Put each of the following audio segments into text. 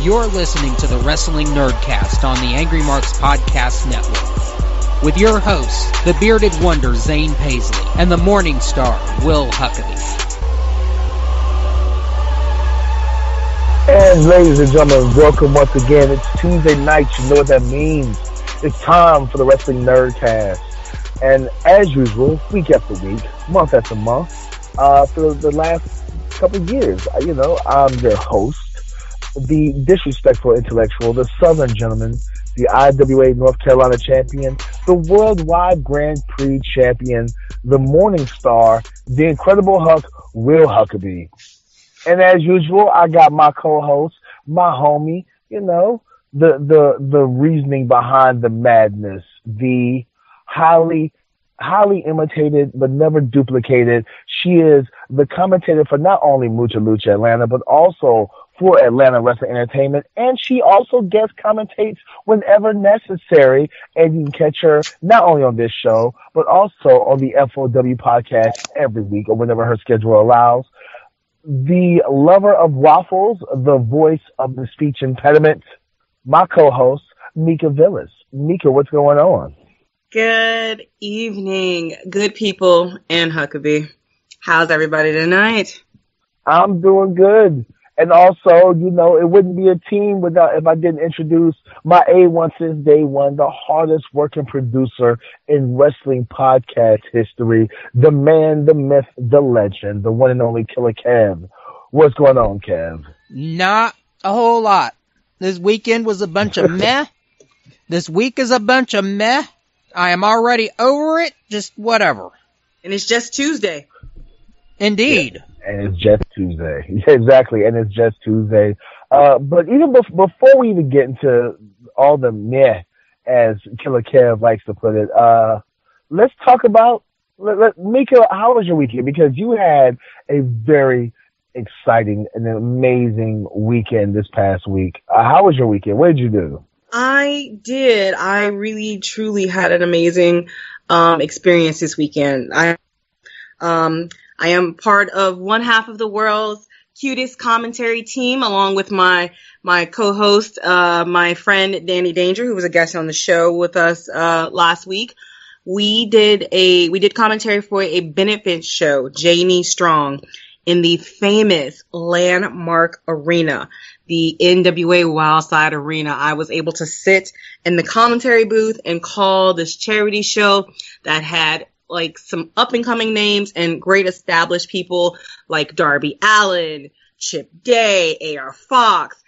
You're listening to the Wrestling Nerdcast on the Angry Marks Podcast Network. With your hosts, the Bearded Wonder Zane Paisley and the Morning Star Will Huckaby. And ladies and gentlemen, welcome once again. It's Tuesday night. You know what that means. It's time for the Wrestling Nerdcast. And as usual, week after week, month after month, for the last couple of years, I'm their host, the disrespectful intellectual, the Southern gentleman, the IWA North Carolina champion, the worldwide Grand Prix champion, the Morning Star, the Incredible Huck, Will Huckaby. And as usual, I got my co-host, my homie, the reasoning behind the madness, the highly imitated but never duplicated. She is the commentator for not only Mucha Lucha Atlanta, but also for Atlanta Wrestling Entertainment, and she also guest commentates whenever necessary, and you can catch her not only on this show, but also on the FOW podcast every week or whenever her schedule allows. The lover of waffles, the voice of the speech impediment, my co-host, Mika Villas. Mika, what's going on? Good evening, good people, and Huckaby. How's everybody tonight? I'm doing good. And also, it wouldn't be a team if I didn't introduce my A1 since day one, the hardest working producer in wrestling podcast history, the man, the myth, the legend, the one and only Killer Kev. What's going on, Kev? Not a whole lot. This weekend was a bunch of meh. This week is a bunch of meh. I am already over it. Just whatever. And it's just Tuesday. Indeed. Yeah. And it's just Tuesday. Yeah, exactly. And it's just Tuesday. But even before we even get into all the meh, as Killer Kev likes to put it, let's talk about, Mika, how was your weekend? Because you had a very exciting and amazing weekend this past week. How was your weekend? What did you do? I did. I really, truly had an amazing experience this weekend. I am part of one half of the world's cutest commentary team, along with my co-host, my friend Danny Danger, who was a guest on the show with us last week. We did commentary for a benefit show, Janie Strong, in the famous Landmark Arena, the NWA Wildside Arena. I was able to sit in the commentary booth and call this charity show that had like some up and coming names and great established people like Darby Allin, Chip Day, AR Fox.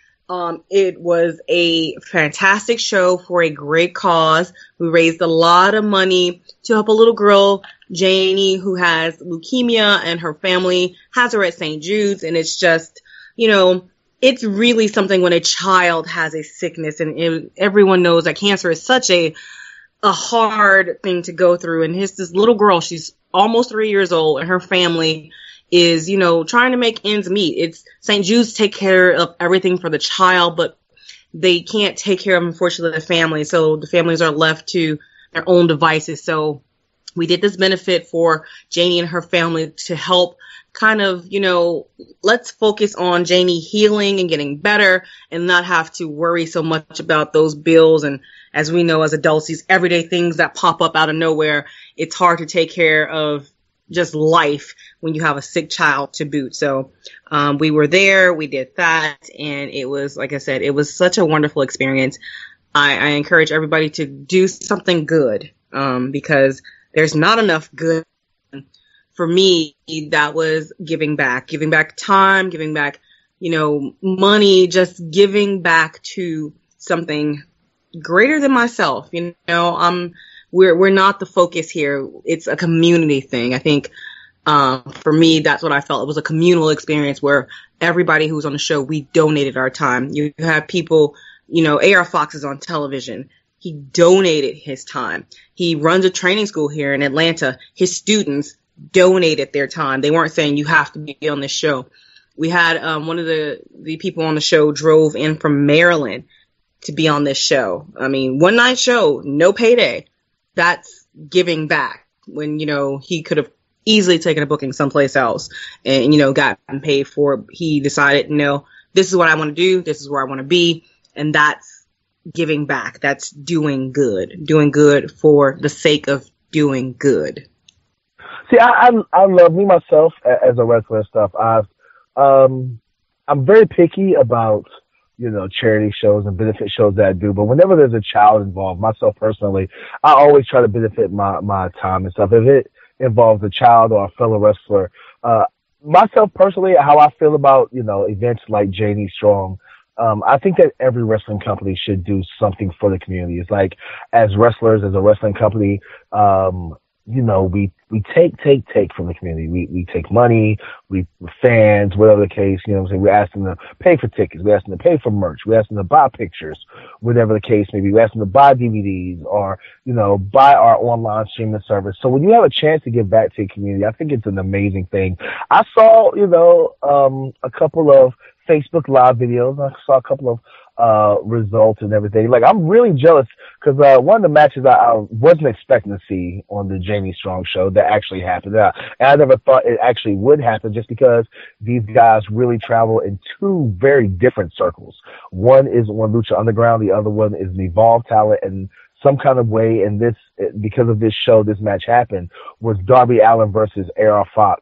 It was a fantastic show for a great cause. We raised a lot of money to help a little girl, Janie, who has leukemia, and her family has her at St. Jude's. And it's just, it's really something when a child has a sickness, and everyone knows that cancer is such a hard thing to go through. And this little girl, she's almost 3 years old, and her family is, trying to make ends meet. It's St. Jude's take care of everything for the child, but they can't take care of, unfortunately, the family. So the families are left to their own devices. So we did this benefit for Janie and her family to help kind of, let's focus on Janie healing and getting better and not have to worry so much about those bills. And as we know, as adults, these everyday things that pop up out of nowhere, it's hard to take care of just life when you have a sick child to boot. So we were there, we did that, and it was, like I said, it was such a wonderful experience. I encourage everybody to do something good because there's not enough good. For me, that was giving back time, giving back, money, just giving back to something greater than myself. We're not the focus here. It's a community thing. I think, for me, that's what I felt. It was a communal experience where everybody who was on the show, we donated our time. You have people, AR Fox is on television. He donated his time. He runs a training school here in Atlanta. His students donated their time. They weren't saying you have to be on this show. We had one of the people on the show drove in from Maryland to be on this show. I mean, one night show, no payday. That's giving back when, he could have easily taken a booking someplace else and, gotten paid for it. He decided, this is what I want to do. This is where I want to be. And that's giving back. That's doing good for the sake of doing good. See, I love me myself as a wrestler and stuff. I'm very picky about, charity shows and benefit shows that I do. But whenever there's a child involved, myself personally, I always try to benefit my time and stuff. If it involves a child or a fellow wrestler, myself personally, how I feel about, events like J&E Strong, I think that every wrestling company should do something for the community. It's like, as wrestlers, as a wrestling company, we take from the community. We take money, we fans, whatever the case, what I'm saying? We ask them to pay for tickets, we ask them to pay for merch, we ask them to buy pictures, whatever the case may be. We ask them to buy DVDs or, buy our online streaming service. So when you have a chance to give back to the community, I think it's an amazing thing. I saw, a couple of Facebook Live videos. I saw a couple of results and everything. Like, I'm really jealous because one of the matches I wasn't expecting to see on the J&E Strong show that actually happened. And I never thought it actually would happen, just because these guys really travel in two very different circles. One is on Lucha Underground, the other one is an Evolve talent, and some kind of way, and because of this show, this match happened, was Darby Allin versus AR Fox.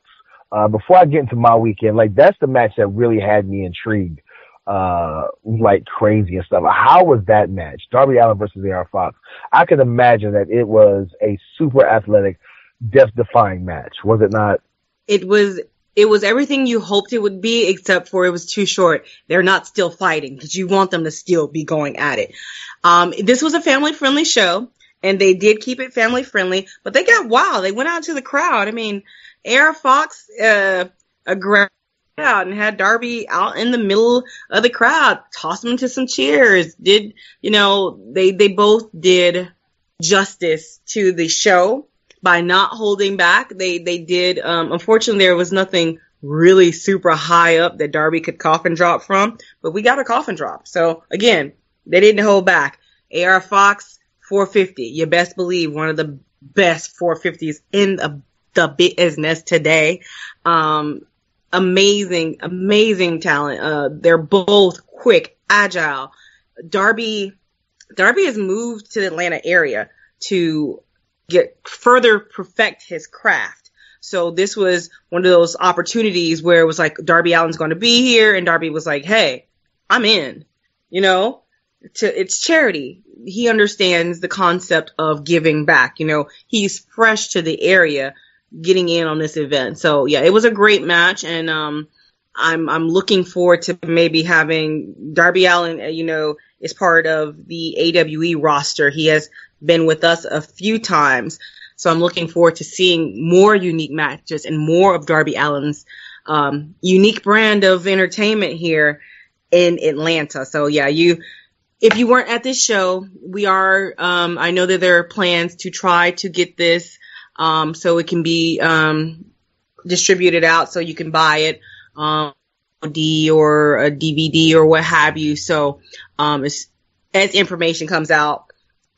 Before I get into my weekend, like, that's the match that really had me intrigued like crazy and stuff. How was that match? Darby Allin versus AR Fox. I could imagine that it was a super athletic, death-defying match. Was it not? It was everything you hoped it would be, except for it was too short. They're not still fighting because you want them to still be going at it. This was a family-friendly show, and they did keep it family-friendly, but they got wild. They went out to the crowd. I mean, AR Fox, out and had Darby out in the middle of the crowd, tossed him into some cheers. They both did justice to the show by not holding back. They did, unfortunately there was nothing really super high up that Darby could coffin drop from, but we got a coffin drop. So again, they didn't hold back. AR Fox, 450. You best believe one of the best 450s in the business today. Amazing talent. They're both quick, agile. Darby has moved to the Atlanta area to further perfect his craft. So this was one of those opportunities where it was like, Darby Allin's going to be here, and Darby was like, hey, I'm in. It's charity. He understands the concept of giving back. He's fresh to the area, getting in on this event. So yeah, it was a great match, and I'm looking forward to maybe having Darby Allin, is part of the AWE roster. He has been with us a few times, so I'm looking forward to seeing more unique matches and more of Darby Allin's unique brand of entertainment here in Atlanta. So yeah, if you weren't at this show, we are, I know that there are plans to try to get this so it can be distributed out, so you can buy it D or a DVD or what have you. So as information comes out,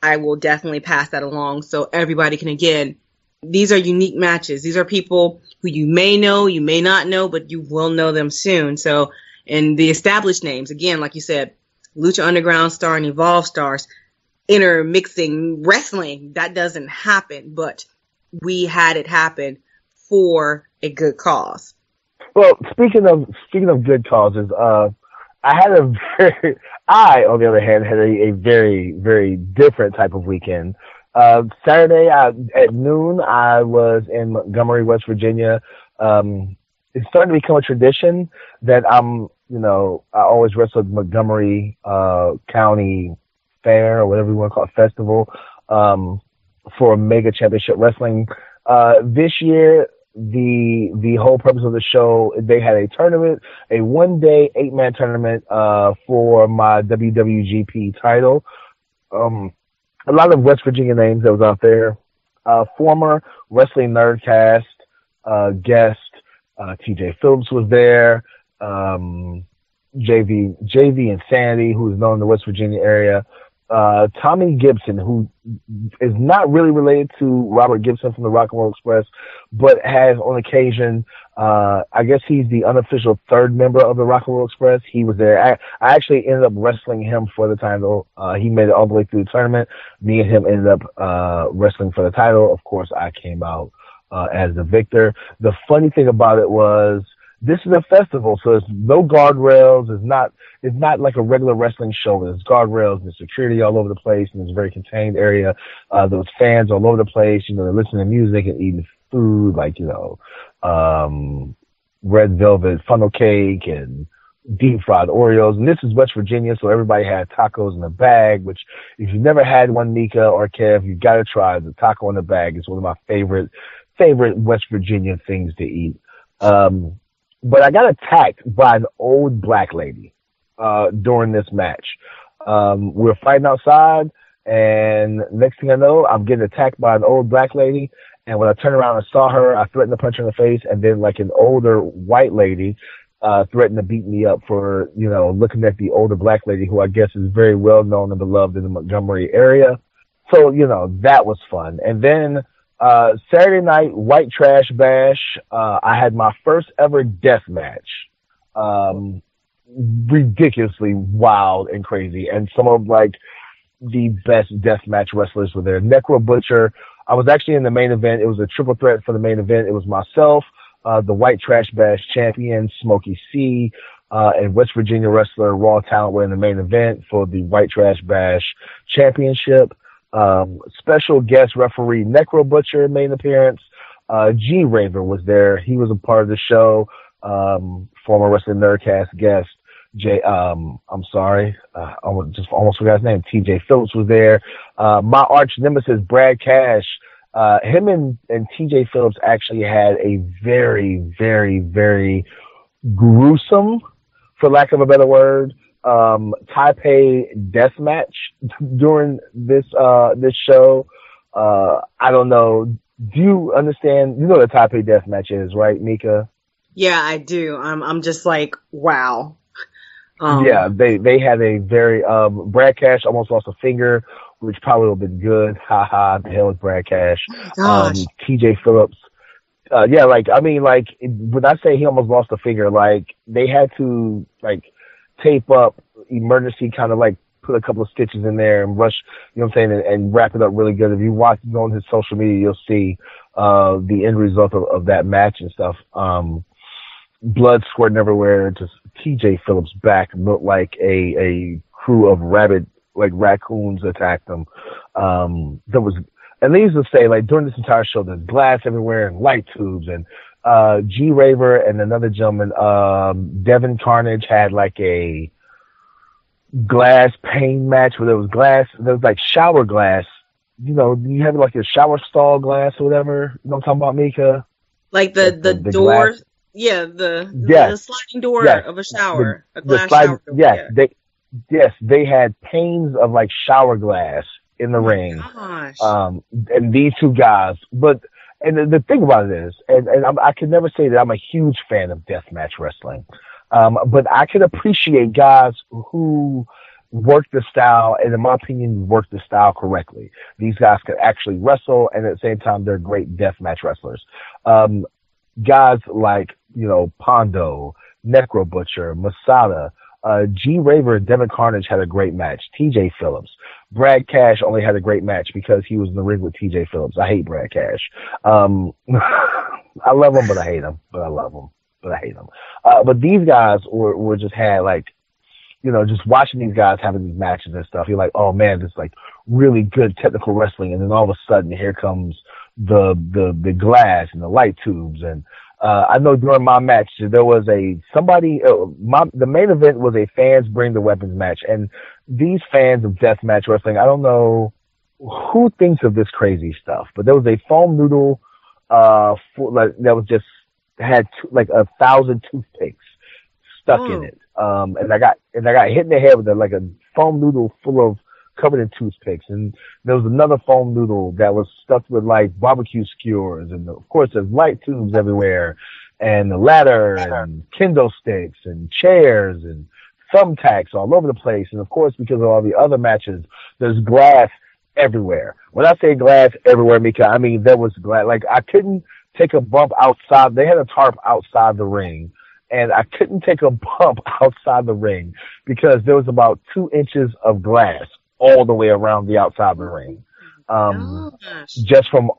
I will definitely pass that along so everybody can, again, these are unique matches. These are people who you may know, you may not know, but you will know them soon. So, and the established names, again, like you said, Lucha Underground star and Evolve stars, intermixing wrestling, that doesn't happen, but we had it happen for a good cause. Well, speaking of good causes, I, on the other hand, had a very, very different type of weekend. Saturday at noon, I was in Montgomery, West Virginia. It's starting to become a tradition that I always wrestle at Montgomery County Fair, or whatever you want to call it, festival, for a Mega Championship Wrestling. This year, the whole purpose of the show, they had a tournament, a 1-day 8-man tournament for my WWGP title. A lot of West Virginia names that was out there. Former Wrestling Nerdcast guest TJ Phillips was there. JV Insanity, who's known in the West Virginia area. Tommy Gibson, who is not really related to Robert Gibson from the Rock and Roll Express, but has on occasion, I guess he's the unofficial third member of the Rock and Roll Express. He was there. I actually ended up wrestling him for the title. He made it all the way through the tournament. Me and him ended up wrestling for the title. Of course, I came out as the victor. The funny thing about it was, this is a festival, so there's no guardrails. It's not like a regular wrestling show. There's guardrails, there's security all over the place, and it's a very contained area. There's fans all over the place. They're listening to music and eating food, like, red velvet funnel cake and deep fried Oreos. And this is West Virginia, so everybody had tacos in a bag, which if you've never had one, Mika or Kev, you've got to try the taco in a bag. It's one of my favorite West Virginia things to eat. But I got attacked by an old black lady during this match. We were fighting outside, and next thing I know, I'm getting attacked by an old black lady. And when I turned around and saw her, I threatened to punch her in the face. And then, like, an older white lady threatened to beat me up for, looking at the older black lady, who I guess is very well known and beloved in the Montgomery area. So, that was fun. And then Saturday night, White Trash Bash. I had my first ever death match. Ridiculously wild and crazy. And some of, the best death match wrestlers were there. Necro Butcher. I was actually in the main event. It was a triple threat for the main event. It was myself, the White Trash Bash champion, Smokey C, and West Virginia wrestler Raw Talent were in the main event for the White Trash Bash championship. Special guest referee Necro Butcher made an appearance. G Raver was there. He was a part of the show. Former Wrestling Nerdcast guest. I'm sorry. I almost forgot his name. TJ Phillips was there. My arch nemesis, Brad Cash. Him and TJ Phillips actually had a very, very, very gruesome, for lack of a better word, Taipei death match during this show. I don't know. Do you understand? You know what a Taipei death match is, right, Mika? Yeah, I do. I'm just like, wow. Yeah, they had a very, Brad Cash almost lost a finger, which probably would have been good. Ha, the hell with Brad Cash. TJ Phillips. When I say he almost lost a finger, they had to, tape up emergency, kind of put a couple of stitches in there and rush, and wrap it up really good. If you go on his social media, you'll see, the end result of that match and stuff. Blood squirting everywhere. Just TJ Phillips' back looked like a crew of raccoons attacked him. There was, and they used to say, during this entire show, there's glass everywhere and light tubes. And G Raver and another gentleman, Devin Carnage, had a glass pane match where there was glass. There was shower glass. You have a shower stall glass or whatever. You know what I'm talking about, Mika? The door. Glass. Yeah, the sliding door of a shower, a glass shower door. Yes, they had panes of shower glass in the ring. Gosh. And these two guys, and the thing about it is, and I can never say that I'm a huge fan of deathmatch wrestling, but I can appreciate guys who work the style, and in my opinion, work the style correctly. These guys can actually wrestle, and at the same time, they're great deathmatch wrestlers. Guys like, Pondo, Necro Butcher, Masada, G Raver and Devin Carnage had a great match. TJ Phillips. Brad Cash only had a great match because he was in the ring with TJ Phillips. I hate Brad Cash. I love him, but I hate him. But these guys were just had just watching these guys having these matches and stuff. You're like, oh man, this is really good technical wrestling. And then all of a sudden here comes the glass and the light tubes. And I know during my match there was the main event was a fans bring the weapons match, and these fans of deathmatch wrestling, I don't know who thinks of this crazy stuff, but there was a foam noodle that was just had 1,000 toothpicks stuck in it, and I got hit in the head with a foam noodle full of covered in toothpicks, and there was another foam noodle that was stuffed with barbecue skewers, and of course there's light tubes everywhere, and a ladder and kendo sticks and chairs and thumbtacks all over the place. And of course, because of all the other matches, There's glass everywhere. When I say glass everywhere, Mika, I mean there was glass. Like I couldn't take a bump outside. They had a tarp outside the ring, and I couldn't take a bump outside the ring because there was about 2 inches of glass all the way around the outside of the ring. Just from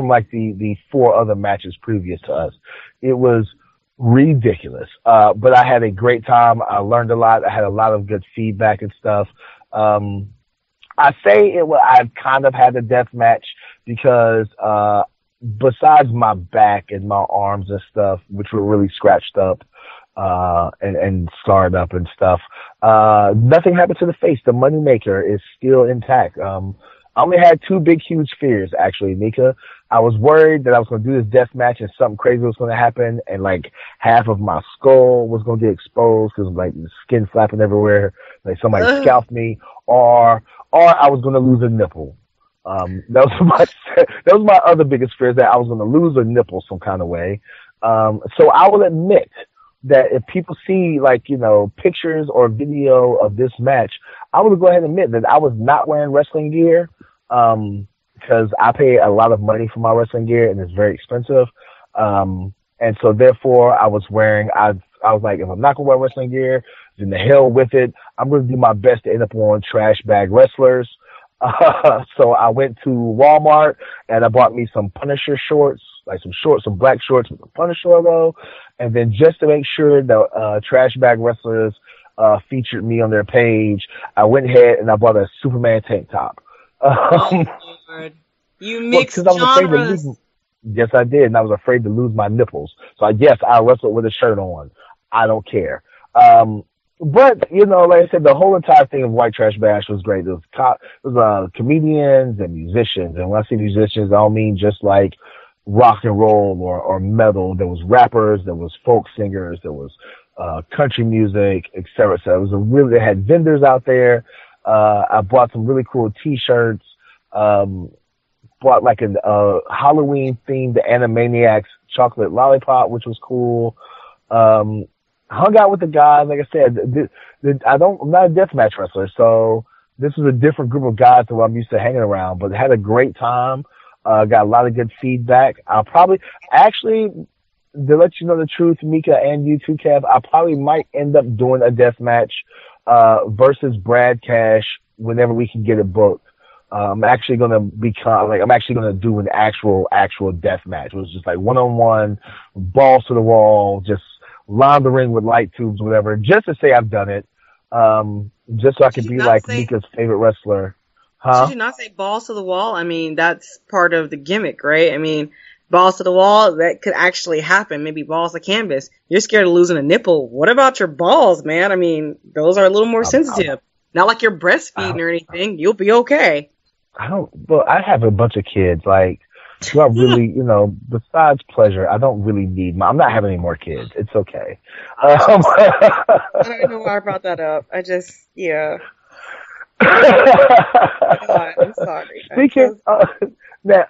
like the 4 other matches previous to us. It was ridiculous. But I had a great time. I learned a lot. I had a lot of good feedback and stuff. I kind of had a death match because, besides my back and my arms and stuff, which were really scratched up, and scarred up and stuff, nothing happened to the face. The moneymaker is still intact. I only had 2 big, huge fears, actually, Mika. I was worried that I was going to do this death match and something crazy was going to happen, and like half of my skull was going to get exposed because like the skin flapping everywhere, like somebody scalped me, or I was going to lose a nipple. That was my other biggest fear, that I was going to lose a nipple some kind of way. So I will admit that if people see pictures or video of this match, I would go ahead and admit that I was not wearing wrestling gear, because I pay a lot of money for my wrestling gear and it's very expensive. And so therefore I was like, if I'm not going to wear wrestling gear, then the hell with it. I'm going to do my best to end up on Trash Bag Wrestlers. So I went to Walmart and I bought me some Punisher shorts, some black shorts with the Punisher logo. And then just to make sure the Trash Bag Wrestlers featured me on their page, I went ahead and I bought a Superman tank top. Lord. You mixed genres. Yes, I did, and I was afraid to lose my nipples. So yes, I wrestled with a shirt on. I don't care. But like I said, the whole entire thing of White Trash Bash was great. There was comedians and musicians, and when I say musicians, I don't mean just like rock and roll or metal. There was rappers, there was folk singers, there was country music, etc. So they had vendors out there. I bought some really cool T-shirts. Bought like a Halloween themed Animaniacs chocolate lollipop, which was cool. Hung out with the guys. Like I said, I'm not a deathmatch wrestler, so this was a different group of guys than what I'm used to hanging around. But had a great time. Got a lot of good feedback. I'll probably actually, to let you know the truth, Mika and you too, Kev, I probably might end up doing a death match versus Brad Cash whenever we can get it booked. I'm actually gonna do an actual death match. It was just like 1-on-1, balls to the wall, just line the ring with light tubes, whatever, just to say I've done it. Just so I can be like Mika's favorite wrestler. Huh? Should you not say balls to the wall? I mean, that's part of the gimmick, right? I mean, balls to the wall, that could actually happen. Maybe balls to canvas. You're scared of losing a nipple. What about your balls, man? I mean, those are a little more sensitive. Not like you're breastfeeding or anything. You'll be okay. I have a bunch of kids. Like, do I really, besides pleasure, I don't really need I'm not having any more kids. It's okay. I don't know why I brought that up. Yeah. I'm sorry. Speaking now,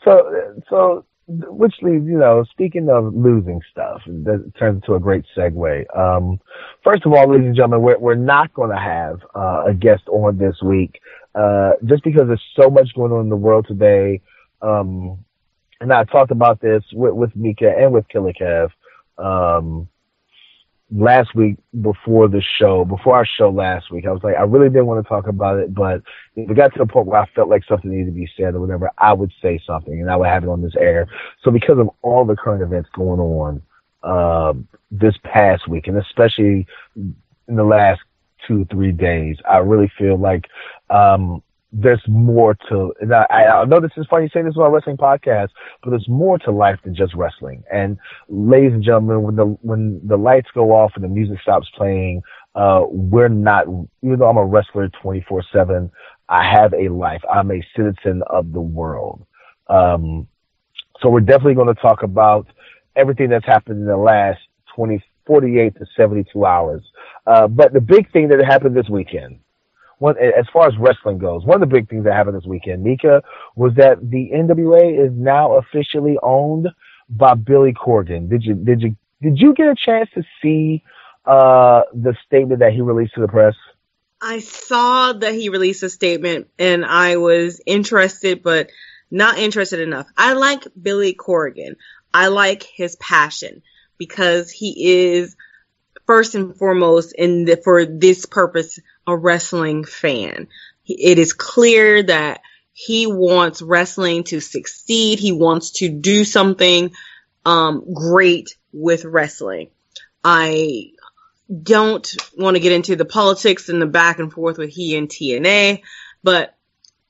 so which leads, speaking of losing stuff, that turns into a great segue. First of all, ladies and gentlemen, we're not going to have a guest on this week, just because there's so much going on in the world today. And I talked about this with Mika and with Killer Kev last week before our show last week. I was like, I really didn't want to talk about it, but if it got to the point where I felt like something needed to be said or whatever, I would say something and I would have it on this air. So because of all the current events going on this past week, and especially in the last 2-3 days, I really feel like there's more to, and I know this is funny saying this on a wrestling podcast, but there's more to life than just wrestling. And ladies and gentlemen, when the lights go off and the music stops playing, we're not, even though I'm a wrestler 24/7, I have a life. I'm a citizen of the world. So we're definitely going to talk about everything that's happened in the last 48 to 72 hours. But the big thing that happened this weekend, as far as wrestling goes, one of the big things that happened this weekend, Mika, was that the NWA is now officially owned by Billy Corgan. Did you get a chance to see the statement that he released to the press? I saw that he released a statement and I was interested, but not interested enough. I like Billy Corgan. I like his passion because he is first and foremost for this purpose, a wrestling fan. It is clear that he wants wrestling to succeed. He wants to do something great with wrestling. I don't want to get into the politics and the back and forth with he and TNA, but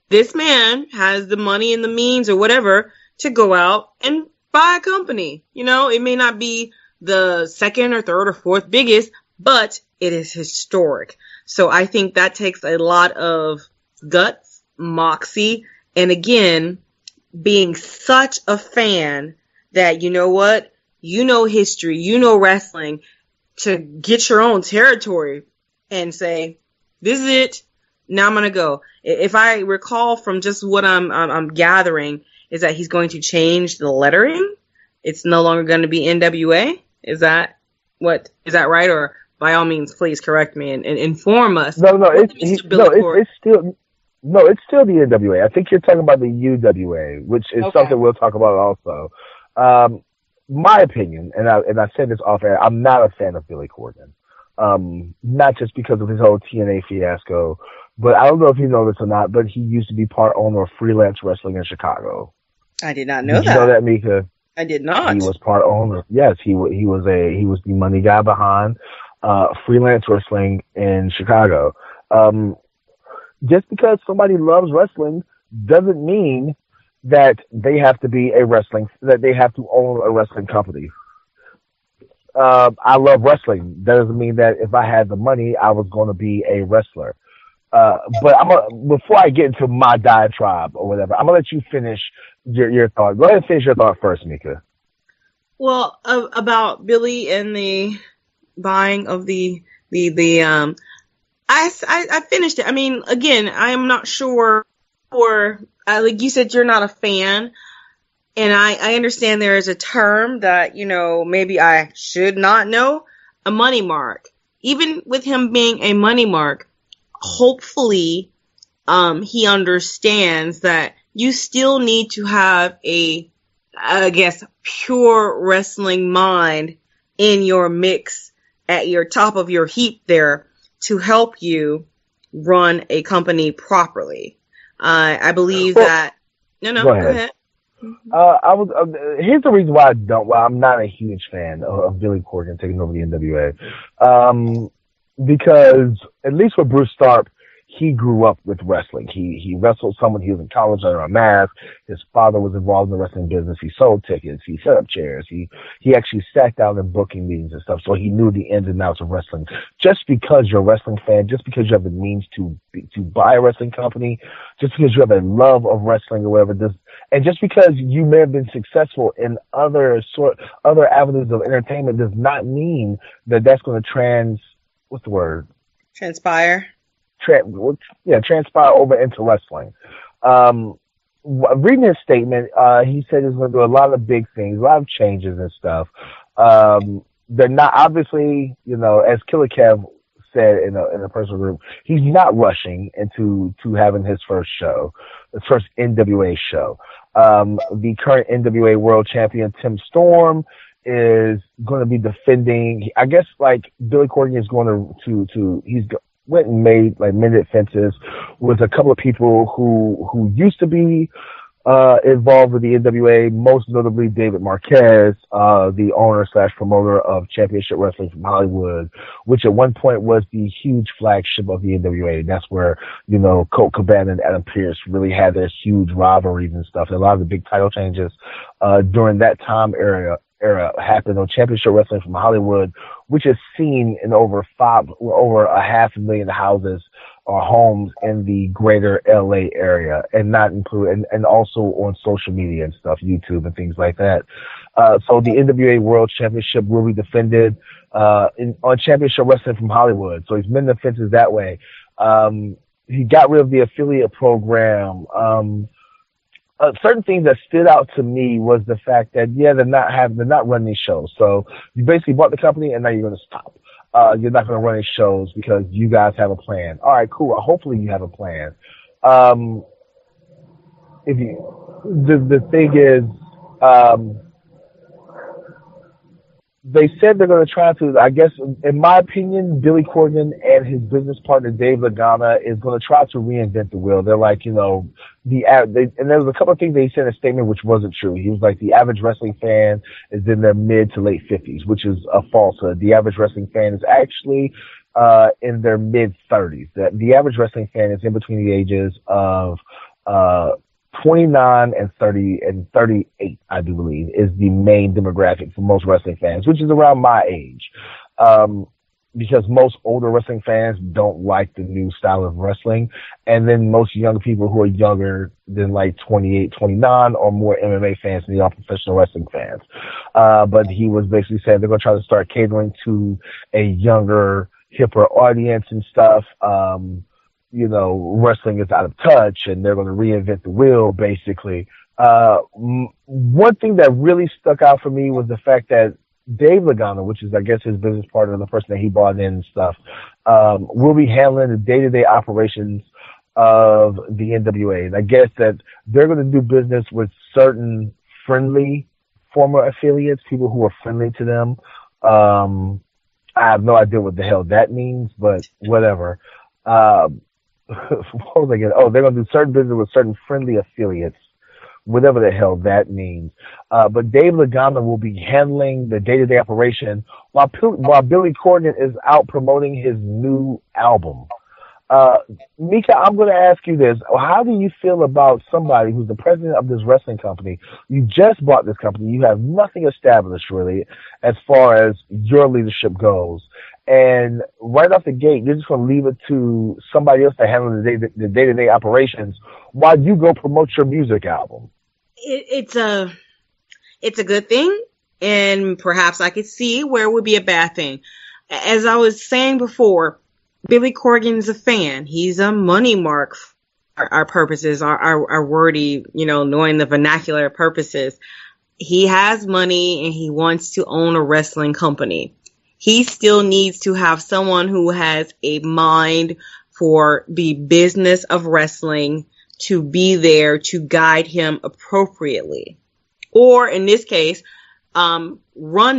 this man has the money and the means or whatever to go out and buy a company. You know, it may not be the second or third or fourth biggest, but it is historic. So I think that takes a lot of guts, moxie, and again, being such a fan that, you know what, you know history, you know wrestling, to get your own territory and say, this is it, now I'm going to go. If I recall from just what I'm gathering, is that he's going to change the lettering. It's no longer going to be NWA. Is that right? Or by all means, please correct me and inform us. It's still the NWA. I think you're talking about the UWA, which is something we'll talk about also. My opinion, and I said this off air, I'm not a fan of Billy Corgan. Not just because of his whole TNA fiasco, but I don't know if you know this or not, but he used to be part owner of Freelance Wrestling in Chicago. I did not know that. Did you know that, Mika? I did not. He was part owner. Yes, he was the money guy behind Freelance Wrestling in Chicago. Just because somebody loves wrestling doesn't mean that they have to that they have to own a wrestling company. I love wrestling. That doesn't mean that if I had the money, I was going to be a wrestler. But before I get into my diatribe or whatever, I'm gonna let you finish your thought. Go ahead and finish your thought first, Mika. Well, about Billy and the buying of the I finished it. I mean, again, I am not sure. Or like you said, you're not a fan, and I understand there is a term that, you know, maybe I should not know, a money mark. Even with him being a money mark, hopefully, he understands that you still need to have a, I guess, pure wrestling mind in your mix at your top of your heap there to help you run a company properly. I believe that. No, go ahead. Here's the reason why I'm not a huge fan of Billy Corgan taking over the NWA. Because at least with Bruce Stark, he grew up with wrestling. He wrestled someone. He was in college under a mask. His father was involved in the wrestling business. He sold tickets. He set up chairs. He actually sat down in booking meetings and stuff. So he knew the ins and outs of wrestling. Just because you're a wrestling fan, just because you have the means to buy a wrestling company, just because you have a love of wrestling or whatever, and just because you may have been successful in other avenues of entertainment does not mean that that's going to transpire over into wrestling. Reading his statement, he said he's going to do a lot of big things, a lot of changes and stuff. They're not, obviously, you know, as Killer Kev said in a personal group, he's not rushing into having his first NWA show. The current NWA World Champion Tim Storm is going to be defending. I guess like Billy Corgan is going to went and mended fences with a couple of people who used to be involved with the NWA, most notably David Marquez, the owner / promoter of Championship Wrestling from Hollywood, which at one point was the huge flagship of the NWA. That's where, you know, Colt Cabana and Adam Pearce really had their huge rivalries and stuff. And a lot of the big title changes during that time era happened on Championship Wrestling from Hollywood, which is seen in over 500,000 houses or homes in the greater LA area, and also on social media and stuff, YouTube and things like that. So the NWA World Championship will be defended on Championship Wrestling from Hollywood. So he's mending the fences that way. He got rid of the affiliate program. Certain things that stood out to me was the fact that they're not running these shows. So you basically bought the company and now you're going to stop. you're not going to run any shows because you guys have a plan. All right, cool. Hopefully you have a plan. If you, the thing is, they said they're going to try to, I guess, in my opinion, Billy Corgan and his business partner, Dave Lagana, is going to try to reinvent the wheel. They're like, and there was a couple of things they said in a statement which wasn't true. He was like, the average wrestling fan is in their mid to late 50s, which is a falsehood. The average wrestling fan is actually in their mid 30s. The average wrestling fan is in between the ages of 29 and 38, I do believe, is the main demographic for most wrestling fans, which is around my age. Because most older wrestling fans don't like the new style of wrestling. And then most young people who are younger than like 28, 29 are more MMA fans than they are professional wrestling fans. But he was basically saying they're going to try to start catering to a younger, hipper audience and stuff. Wrestling is out of touch and they're going to reinvent the wheel, basically. One thing that really stuck out for me was the fact that Dave Lagana, which is, I guess, his business partner, the person that he brought in and stuff, will be handling the day-to-day operations of the NWA. And I guess that they're going to do business with certain friendly former affiliates, people who are friendly to them. I have no idea what the hell that means, but whatever. What was I getting? Oh, they're going to do certain business with certain friendly affiliates, whatever the hell that means. But Dave Lagana will be handling the day-to-day operation while Billy Corgan is out promoting his new album. Mika, I'm going to ask you this. How do you feel about somebody who's the president of this wrestling company? You just bought this company. You have nothing established, really, as far as your leadership goes. And right off the gate, you're just going to leave it to somebody else to handle the day-to-day operations while you go promote your music album. It's a good thing, and perhaps I could see where it would be a bad thing. As I was saying before, Billy Corgan's a fan. He's a money mark for our purposes, our wordy, knowing the vernacular purposes. He has money and he wants to own a wrestling company. He still needs to have someone who has a mind for the business of wrestling to be there to guide him appropriately. Or in this case, run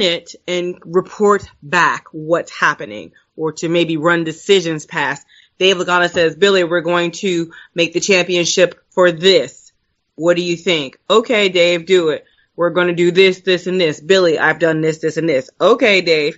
it and report back what's happening, or to maybe run decisions past. Dave Lagana says, Billy, we're going to make the championship for this. What do you think? Okay, Dave, do it. We're going to do this, this, and this. Billy, I've done this, this, and this. Okay, Dave.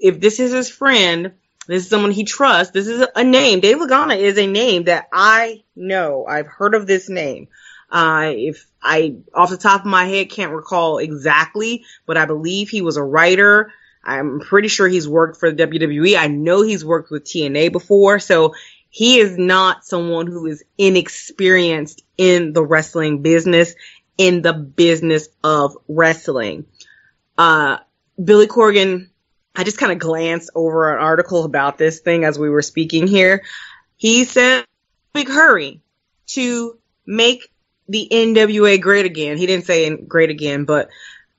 If this is his friend, this is someone he trusts, this is a name. Dave Lagana is a name that I know. I've heard of this name. If I, off the top of my head, can't recall exactly, but I believe he was a writer. I'm pretty sure he's worked for the WWE. I know he's worked with TNA before. So he is not someone who is inexperienced in the wrestling business, in the business of wrestling. Billy Corgan, I just kind of glanced over an article about this thing as we were speaking here. He said, big hurry to make the NWA great again. He didn't say great again, but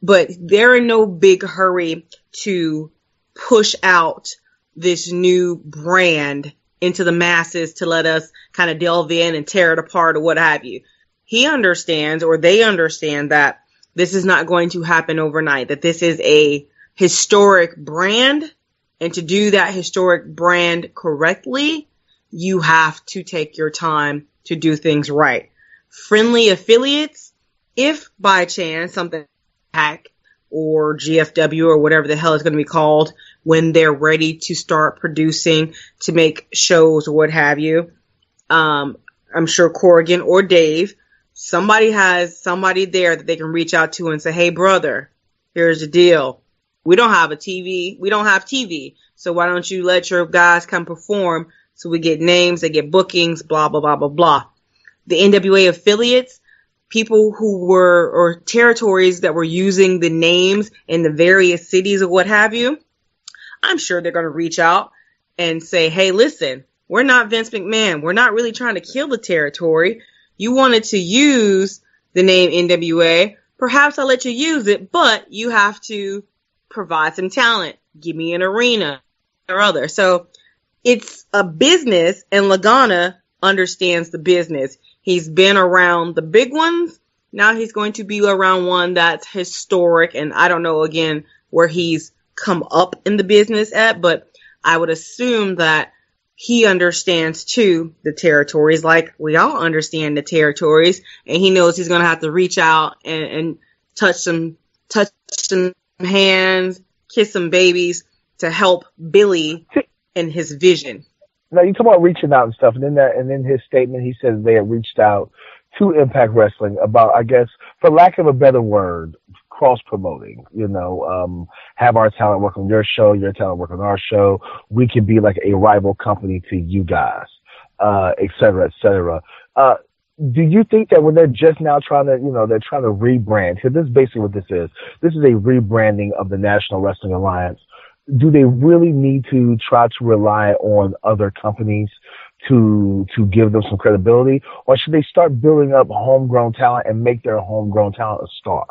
they're in no big hurry to push out this new brand into the masses to let us kind of delve in and tear it apart or what have you. He understands, or they understand, that this is not going to happen overnight, that this is a historic brand, and to do that historic brand correctly, you have to take your time to do things right. Friendly affiliates, if by chance something hack or GFW or whatever the hell it's going to be called, when they're ready to start producing, to make shows or what have you, I'm sure Corgan or Dave, somebody has somebody there that they can reach out to and say, hey brother, here's the deal. We don't have a TV. We don't have TV. So why don't you let your guys come perform so we get names, they get bookings, blah, blah, blah, blah, blah. The NWA affiliates, people who were, or territories that were using the names in the various cities or what have you, I'm sure they're going to reach out and say, hey, listen, we're not Vince McMahon. We're not really trying to kill the territory. You wanted to use the name NWA. Perhaps I'll let you use it, but you have to provide some talent. Give me an arena. or other. So it's a business, and Lagana understands the business. He's been around the big ones. Now he's going to be around one that's historic, and I don't know, again, where he's come up in the business at, but I would assume that he understands, too, the territories, like we all understand the territories, and he knows he's going to have to reach out and touch some hands, kiss some babies to help Billy in his vision. Now, you talk about reaching out and stuff, and in his statement, he says they had reached out to Impact Wrestling about, I guess, for lack of a better word, cross-promoting, have our talent work on your show, your talent work on our show. We can be like a rival company to you guys, et cetera, et cetera. Do you think that when they're just now trying to, they're trying to rebrand, because this is basically what this is. This is a rebranding of the National Wrestling Alliance. Do they really need to try to rely on other companies to give them some credibility, or should they start building up homegrown talent and make their homegrown talent a star?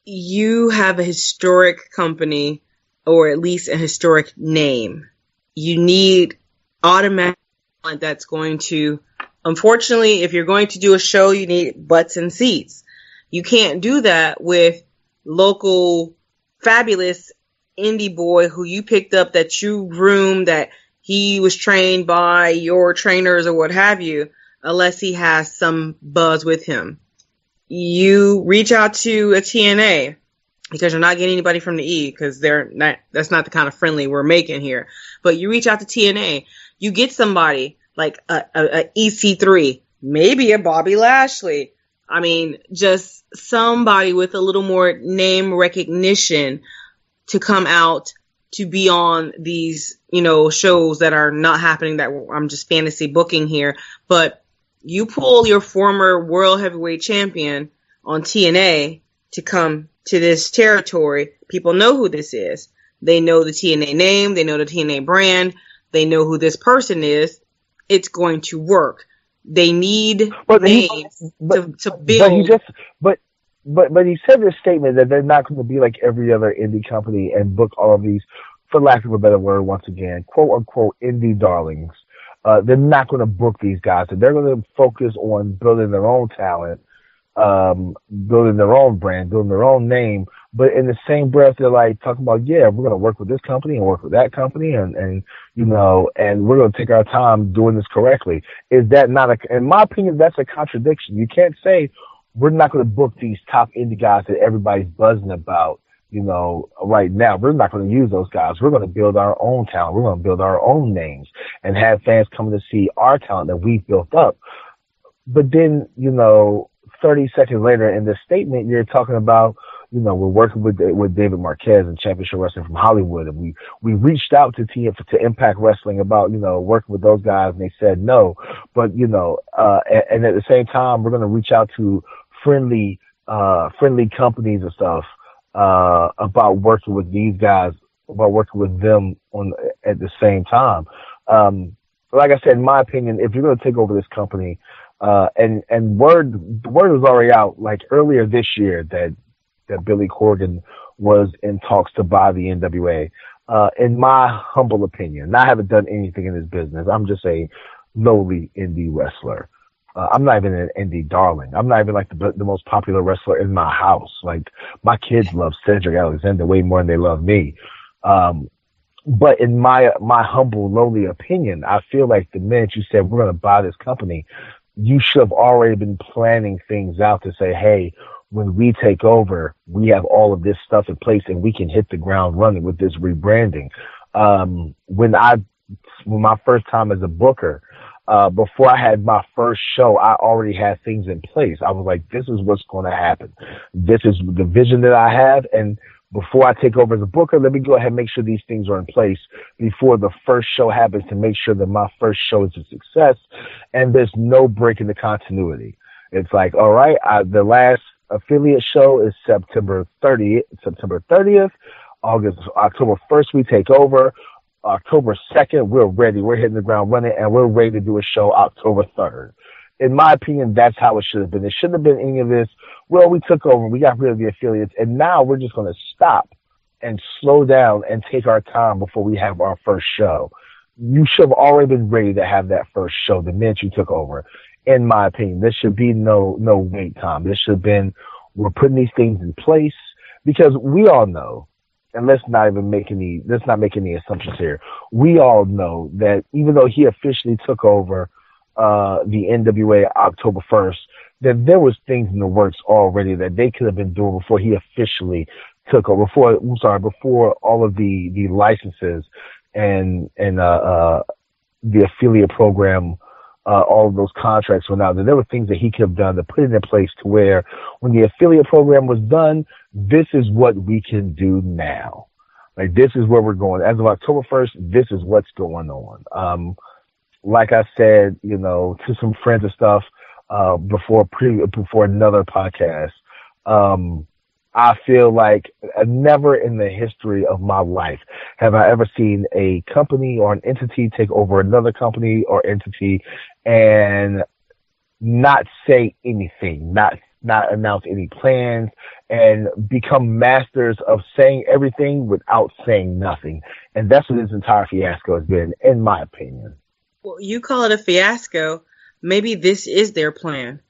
You have a historic company, or at least a historic name. You need automatic talent that's going to, unfortunately, if you're going to do a show, you need butts and seats. You can't do that with local fabulous indie boy who you picked up, that you groomed, that he was trained by your trainers or what have you, unless he has some buzz with him. You reach out to a TNA, because you're not getting anybody from the E, because that's not the kind of friendly we're making here. But you reach out to TNA, you get somebody like a EC3, maybe a Bobby Lashley. I mean, just somebody with a little more name recognition to come out to be on these, shows that are not happening, that I'm just fantasy booking here. But you pull your former world heavyweight champion on TNA to come to this territory. People know who this is. They know the TNA name. They know the TNA brand. They know who this person is. It's going to work. They need names to build. But he said this statement that they're not going to be like every other indie company and book all of these, for lack of a better word, once again, quote unquote, indie darlings. They're not going to book these guys. They're going to focus on building their own talent, building their own brand, building their own name. But in the same breath, they're like talking about, we're going to work with this company and work with that company, and we're going to take our time doing this correctly. Is that not in my opinion, that's a contradiction. You can't say we're not going to book these top indie guys that everybody's buzzing about, right now. We're not going to use those guys. We're going to build our own talent. We're going to build our own names and have fans coming to see our talent that we've built up. But then, 30 seconds later in this statement, you're talking about, we're working with David Marquez and Championship Wrestling from Hollywood, and we reached out to Impact Wrestling about working with those guys, and they said no. But and at the same time, we're going to reach out to friendly companies and stuff about working with these guys, about working with them at the same time. Like I said, in my opinion, if you're going to take over this company, and word was already out like earlier this year that Billy Corgan was in talks to buy the NWA. In my humble opinion, and I haven't done anything in this business. I'm just a lowly indie wrestler. I'm not even an indie darling. I'm not even like the most popular wrestler in my house. Like, my kids love Cedric Alexander way more than they love me. But in my humble, lowly opinion, I feel like the minute you said we're going to buy this company, you should have already been planning things out to say, hey, when we take over, we have all of this stuff in place and we can hit the ground running with this rebranding. When my first time as a booker, before I had my first show, I already had things in place. I was like, this is what's going to happen. This is the vision that I have. And before I take over as a booker, let me go ahead and make sure these things are in place before the first show happens, to make sure that my first show is a success and there's no break in the continuity. It's like, all right, the last affiliate show is September 30th. October 1st, we take over. October 2nd, we're ready. We're hitting the ground running, and we're ready to do a show October 3rd. In my opinion, that's how it should have been. It shouldn't have been any of this, well, we took over, we got rid of the affiliates, and now we're just going to stop and slow down and take our time before we have our first show. You should have already been ready to have that first show the minute you took over. In my opinion, there should be no wait time. This should have been, we're putting these things in place because we all know, and let's not make any assumptions here. We all know that even though he officially took over the NWA October 1st, that there was things in the works already that they could have been doing before he officially took over. Before all of the licenses and the affiliate program, all of those contracts went out. There were things that he could have done to put it in place to where when the affiliate program was done, this is what we can do now. Like, this is where we're going. As of October 1st, this is what's going on. Like I said, to some friends and stuff, before another podcast, I feel like never in the history of my life have I ever seen a company or an entity take over another company or entity and not say anything, not announce any plans, and become masters of saying everything without saying nothing. And that's what this entire fiasco has been, in my opinion. Well, you call it a fiasco. Maybe this is their plan.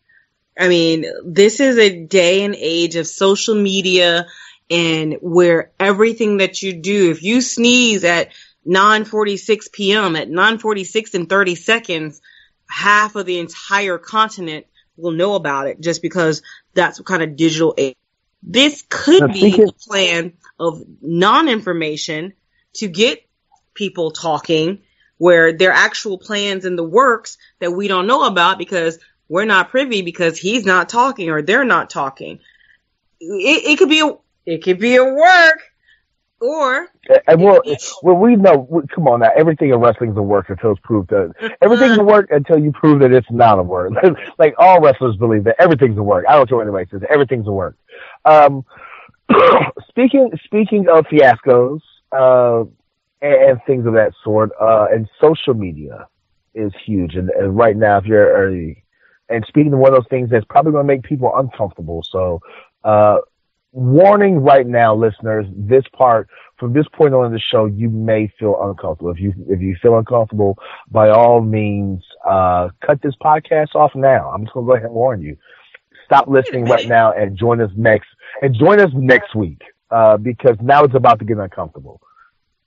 I mean, this is a day and age of social media, and where everything that you do, if you sneeze at 9:46 p.m., at 9:46 and 30 seconds, half of the entire continent will know about it just because that's what kind of digital age. This could be a plan of non-information to get people talking, where there are actual plans in the works that we don't know about because we're not privy, because he's not talking or they're not talking. It could be a work, or we know. Come on now, everything in wrestling is a work until it's proved that everything's a work until you prove that it's not a work. Like, all wrestlers believe that everything's a work. I don't care what anybody says. Everything's a work. Speaking of fiascos and things of that sort, and social media is huge. And right now, if you're early. And speaking of one of those things that's probably going to make people uncomfortable. So, warning right now, listeners, from this point on in the show, you may feel uncomfortable. If you feel uncomfortable, by all means, cut this podcast off now. I'm just going to go ahead and warn you. Stop listening right now and join us next week, because now it's about to get uncomfortable.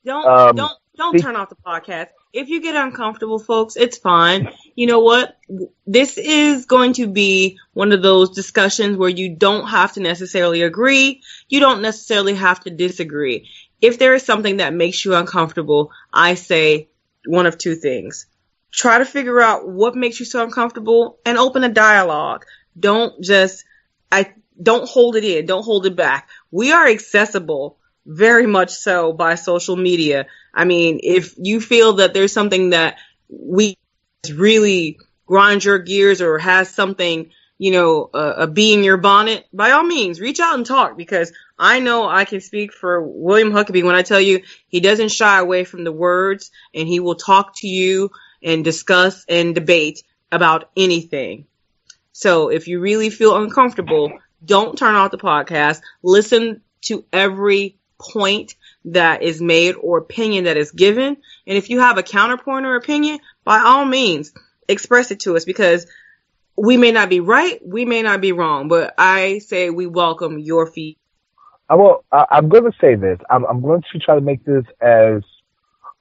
Don't turn off the podcast. If you get uncomfortable, folks, it's fine. You know what? This is going to be one of those discussions where you don't have to necessarily agree. You don't necessarily have to disagree. If there is something that makes you uncomfortable, I say one of two things. Try to figure out what makes you so uncomfortable and open a dialogue. Don't hold it in. Don't hold it back. We are accessible, very much so, by social media. I mean, if you feel that there's something that we really grinds your gears or has something, a bee in your bonnet, by all means, reach out and talk, because I know I can speak for William Huckaby when I tell you he doesn't shy away from the words, and he will talk to you and discuss and debate about anything. So if you really feel uncomfortable, don't turn off the podcast. Listen to every point that is made or opinion that is given. And if you have a counterpoint or opinion, by all means, express it to us, because we may not be right, we may not be wrong, but I say we welcome your feedback. I'm going to say this. I'm going to try to make this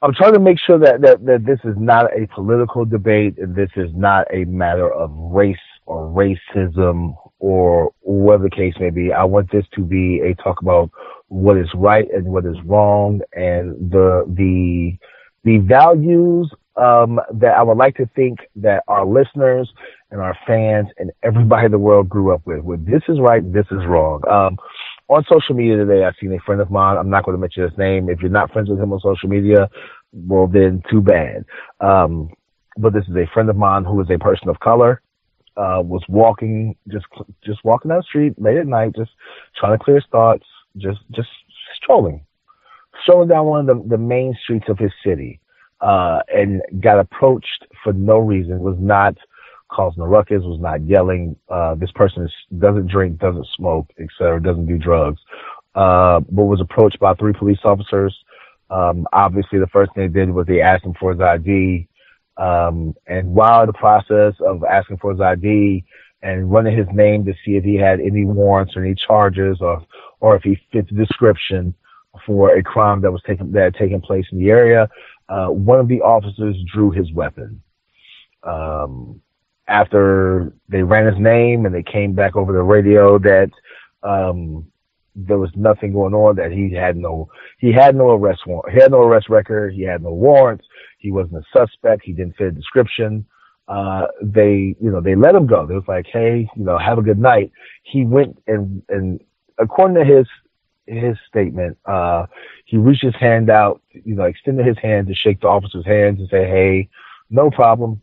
I'm trying to make sure that this is not a political debate, and this is not a matter of race or racism or whatever the case may be. I want this to be a talk about what is right and what is wrong, and the values that I would like to think that our listeners and our fans and everybody in the world grew up with. This is right, this is wrong. On social media today, I've seen a friend of mine. I'm not going to mention his name. If you're not friends with him on social media, well, then too bad. But this is a friend of mine who is a person of color. Was walking, just walking down the street late at night, just trying to clear his thoughts, just strolling down one of the main streets of his city, and got approached for no reason. Was not causing a ruckus, was not yelling. This person doesn't drink, doesn't smoke, etc., doesn't do drugs. but was approached by 3 police officers. Obviously, the first thing they did was they asked him for his ID. And while the process of asking for his ID and running his name to see if he had any warrants or any charges or if he fit the description for a crime that had taken place in the area, one of the officers drew his weapon. After they ran his name and they came back over the radio that there was nothing going on, that he had no arrest warrant, he had no arrest record, he had no warrants, he wasn't a suspect, he didn't fit a description. They let him go. They was like, hey, have a good night. He went and according to his statement, he reached his hand out, extended his hand to shake the officer's hands and say, hey, no problem.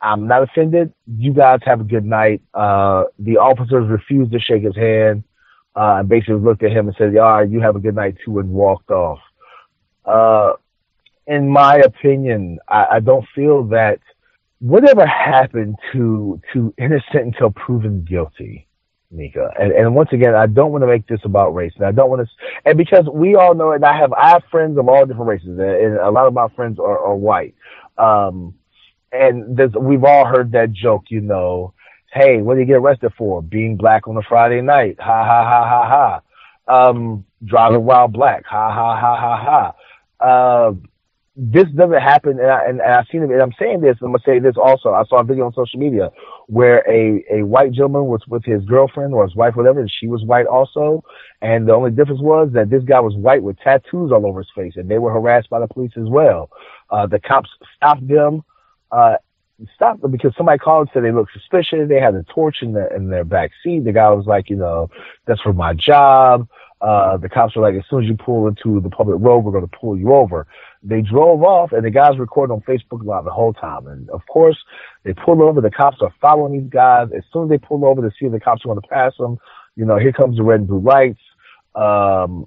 I'm not offended. You guys have a good night. The officers refused to shake his hand, and basically looked at him and said, all right, you have a good night too, and walked off. In my opinion, I don't feel that whatever happened to innocent until proven guilty, Mika. And once again, I don't want to make this about race, and I don't want to, and because we all know, and I have friends of all different races, and a lot of my friends are white. And we've all heard that joke, hey, what do you get arrested for? Being black on a Friday night. Ha, ha, ha, ha, ha. Driving while black. Ha, ha, ha, ha, ha. This doesn't happen, and I've seen it, and I'm saying this, and I'm going to say this also. I saw a video on social media where a white gentleman was with his girlfriend or his wife, whatever, and she was white also, and the only difference was that this guy was white with tattoos all over his face, and they were harassed by the police as well. The cops stopped them. Stopped them because somebody called and said they looked suspicious. They had a torch in their back seat. The guy was like, that's for my job. The cops were like, as soon as you pull into the public road, we're going to pull you over. They drove off, and the guys recorded on Facebook Live the whole time. And of course, they pulled over. The cops are following these guys. As soon as they pull over to see if the cops are going to pass them, here comes the red and blue lights. The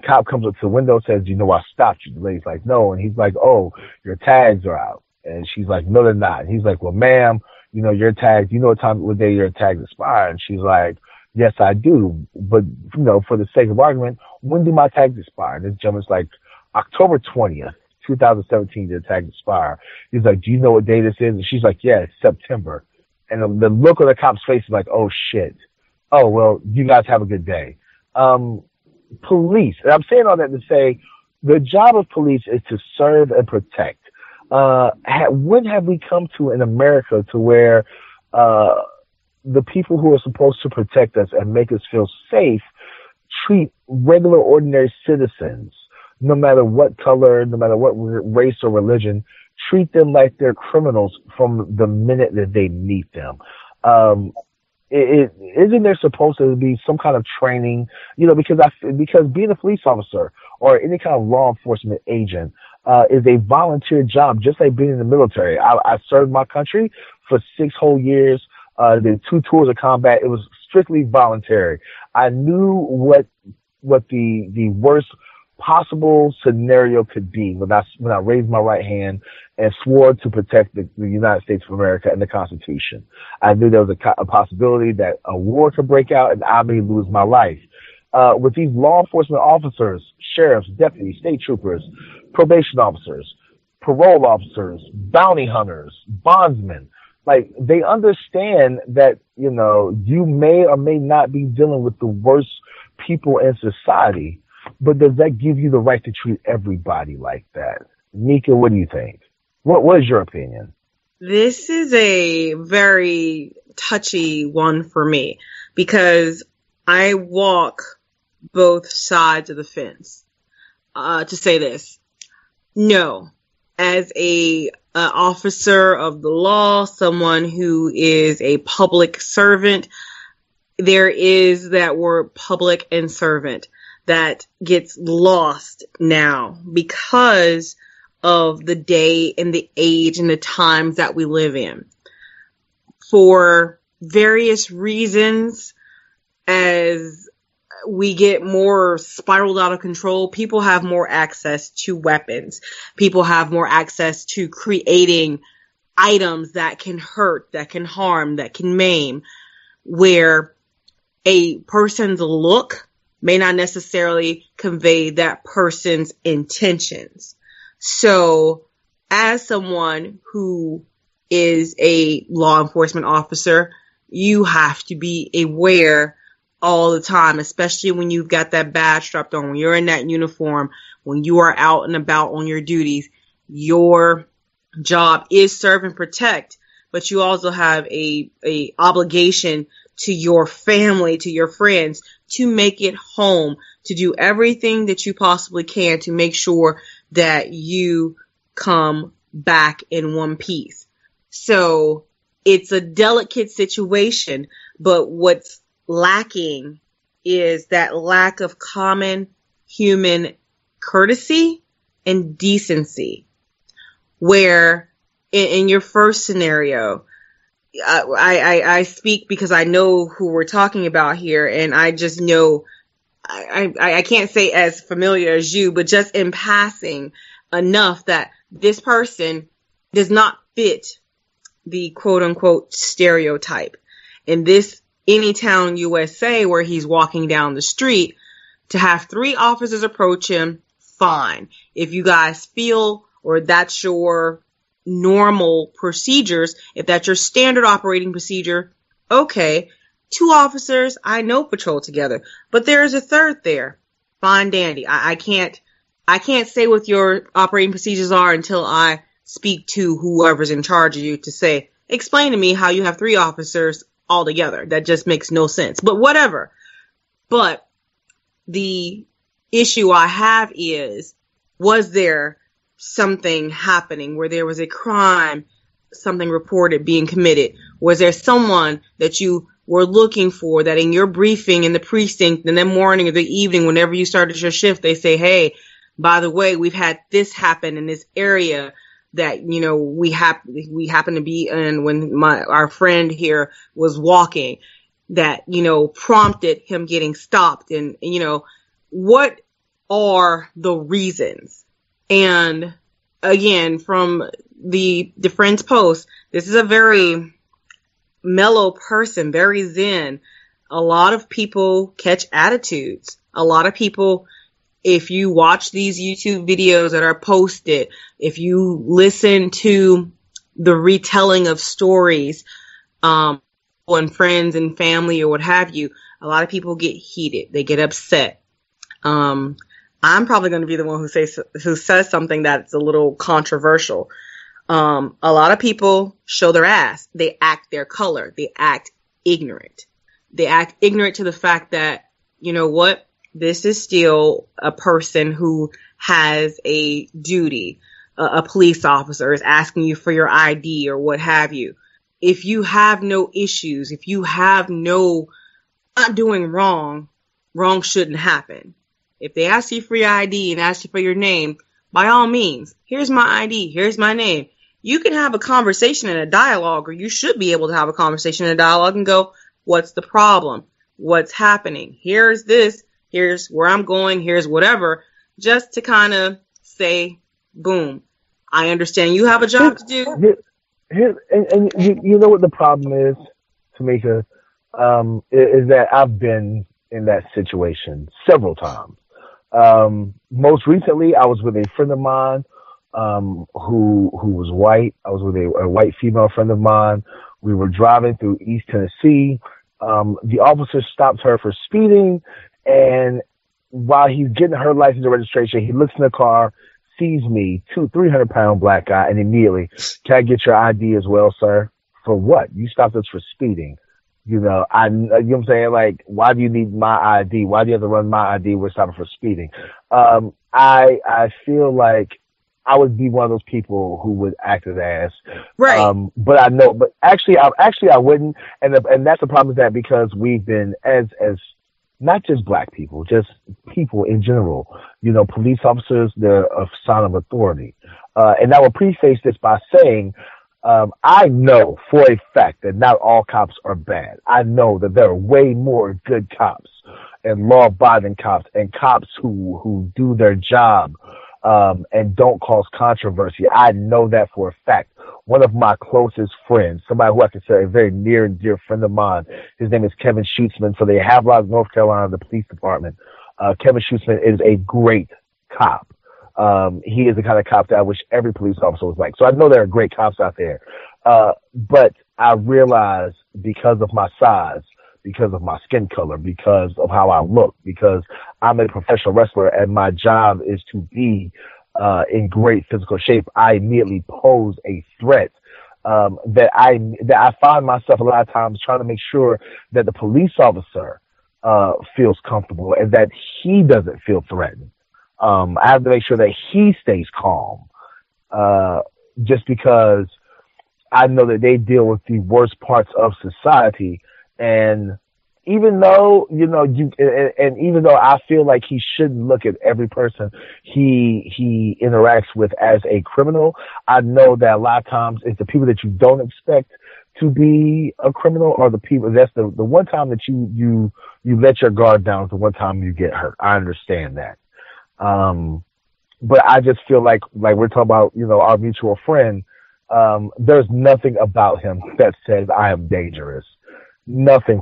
cop comes up to the window, says, I stopped you. The lady's like, no. And he's like, oh, your tags are out. And she's like, no, they're not. And he's like, well, ma'am, your tags, what day your tags expire? And she's like, yes, I do. But, for the sake of argument, when do my tags expire? And this gentleman's like, October 20th, 2017, the tags expire. He's like, do you know what day this is? And she's like, yeah, it's September. And the look on the cop's face is like, oh, shit. Oh, well, you guys have a good day. Police, and I'm saying all that to say the job of police is to serve and protect. When have we come to in America to where the people who are supposed to protect us and make us feel safe treat regular, ordinary citizens, no matter what color, no matter what race or religion, treat them like they're criminals from the minute that they meet them? Isn't there supposed to be some kind of training? Because being a police officer or any kind of law enforcement agent is a volunteer job, just like being in the military. I served my country for 6 whole years. Did 2 tours of combat. It was strictly voluntary. I knew what the worst possible scenario could be when I raised my right hand and swore to protect the United States of America and the Constitution. I knew there was a possibility that a war could break out and I may lose my life. With these law enforcement officers, sheriffs, deputies, state troopers, probation officers, parole officers, bounty hunters, bondsmen, like, they understand that, you may or may not be dealing with the worst people in society, but does that give you the right to treat everybody like that? Mika, what do you think? What is your opinion? This is a very touchy one for me because I walk both sides of the fence. To say this, no, as a officer of the law, someone who is a public servant, there is that word public and servant that gets lost now because of the day and the age and the times that we live in. For various reasons, as we get more spiraled out of control, people have more access to weapons. People have more access to creating items that can hurt, that can harm, that can maim, where a person's look may not necessarily convey that person's intentions. So as someone who is a law enforcement officer, you have to be aware all the time, especially when you've got that badge strapped on, when you're in that uniform, when you are out and about on your duties. Your job is serve and protect, but you also have a obligation to your family, to your friends, to make it home, to do everything that you possibly can to make sure that you come back in one piece. So it's a delicate situation, but what's lacking is that lack of common human courtesy and decency, where in your first scenario, I speak because I know who we're talking about here, and I just know, I can't say as familiar as you, but just in passing enough that this person does not fit the quote unquote stereotype. In this Anytown, USA, where he's walking down the street, to have 3 officers approach him, fine. If you guys feel, or that's your normal procedures, if that's your standard operating procedure, okay. 2 officers, I know, patrol together, but there is a third there. Fine, dandy. I can't say what your operating procedures are until I speak to whoever's in charge of you to say, explain to me how you have 3 officers all together. That just makes no sense, but whatever. But the issue I have is, was there something happening where there was a crime, something reported being committed? Was there someone that you were looking for that in your briefing in the precinct in the morning or the evening, whenever you started your shift, they say, hey, by the way, we've had this happen in this area that, you know, we happen to be in when our friend here was walking, that, you know, prompted him getting stopped, and you know, what are the reasons? And again, from the friend's post, this is a very mellow person, very zen. A lot of people catch attitudes. A lot of people, if you watch these YouTube videos that are posted, if you listen to the retelling of stories, and friends and family or what have you, a lot of people get heated. They get upset. I'm probably going to be the one who says something that's a little controversial. A lot of people show their ass. They act their color. They act ignorant. They act ignorant to the fact that, you know what? This is still a person who has a duty. A police officer is asking you for your ID or what have you. If you have no issues, if you have not doing wrong shouldn't happen. If they ask you for your ID and ask you for your name, by all means, here's my ID, here's my name. You can have a conversation and a dialogue, or you should be able to have a conversation and a dialogue and go, what's the problem? What's happening? Here's this. Here's where I'm going. Here's whatever. Just to kind of say, boom, I understand you have a job to do. And you know what the problem is, Tamika, is that I've been in that situation several times. Most recently, I was with a friend of mine who was white. I was with a white female friend of mine. We were driving through East Tennessee. The officer stopped her for speeding, and while he's getting her license and registration, he looks in the car, sees me, 300-pound black guy, and immediately, can I get your ID as well, sir? For what? You stopped us for speeding. You know what I'm saying? Like, why do you need my ID? Why do you have to run my ID? We're stopping for speeding. I feel like I would be one of those people who would act as ass. Right. But actually I wouldn't. And that's the problem with that, because we've been as not just black people, just people in general, you know, police officers, they're a sign of authority. And I will preface this by saying, I know for a fact that not all cops are bad. I know that there are way more good cops and law-abiding cops and cops who do their job, and don't cause controversy. I know that for a fact. One of my closest friends, somebody who I consider a very near and dear friend of mine, his name is Kevin Schutzman for the Havelock, North Carolina, the police department. Kevin Schutzman is a great cop. He is the kind of cop that I wish every police officer was like. So I know there are great cops out there. But I realize because of my size, because of my skin color, because of how I look, because I'm a professional wrestler and my job is to be in great physical shape, I immediately pose a threat. That I find myself a lot of times trying to make sure that the police officer feels comfortable and that he doesn't feel threatened. I have to make sure that he stays calm, just because I know that they deal with the worst parts of society. And even though, even though I feel like he shouldn't look at every person he interacts with as a criminal, I know that a lot of times it's the people that you don't expect to be a criminal or the people that's the one time that you let your guard down is the one time you get hurt. I understand that. But I just feel like we're talking about, our mutual friend, there's nothing about him that says I am dangerous. Nothing.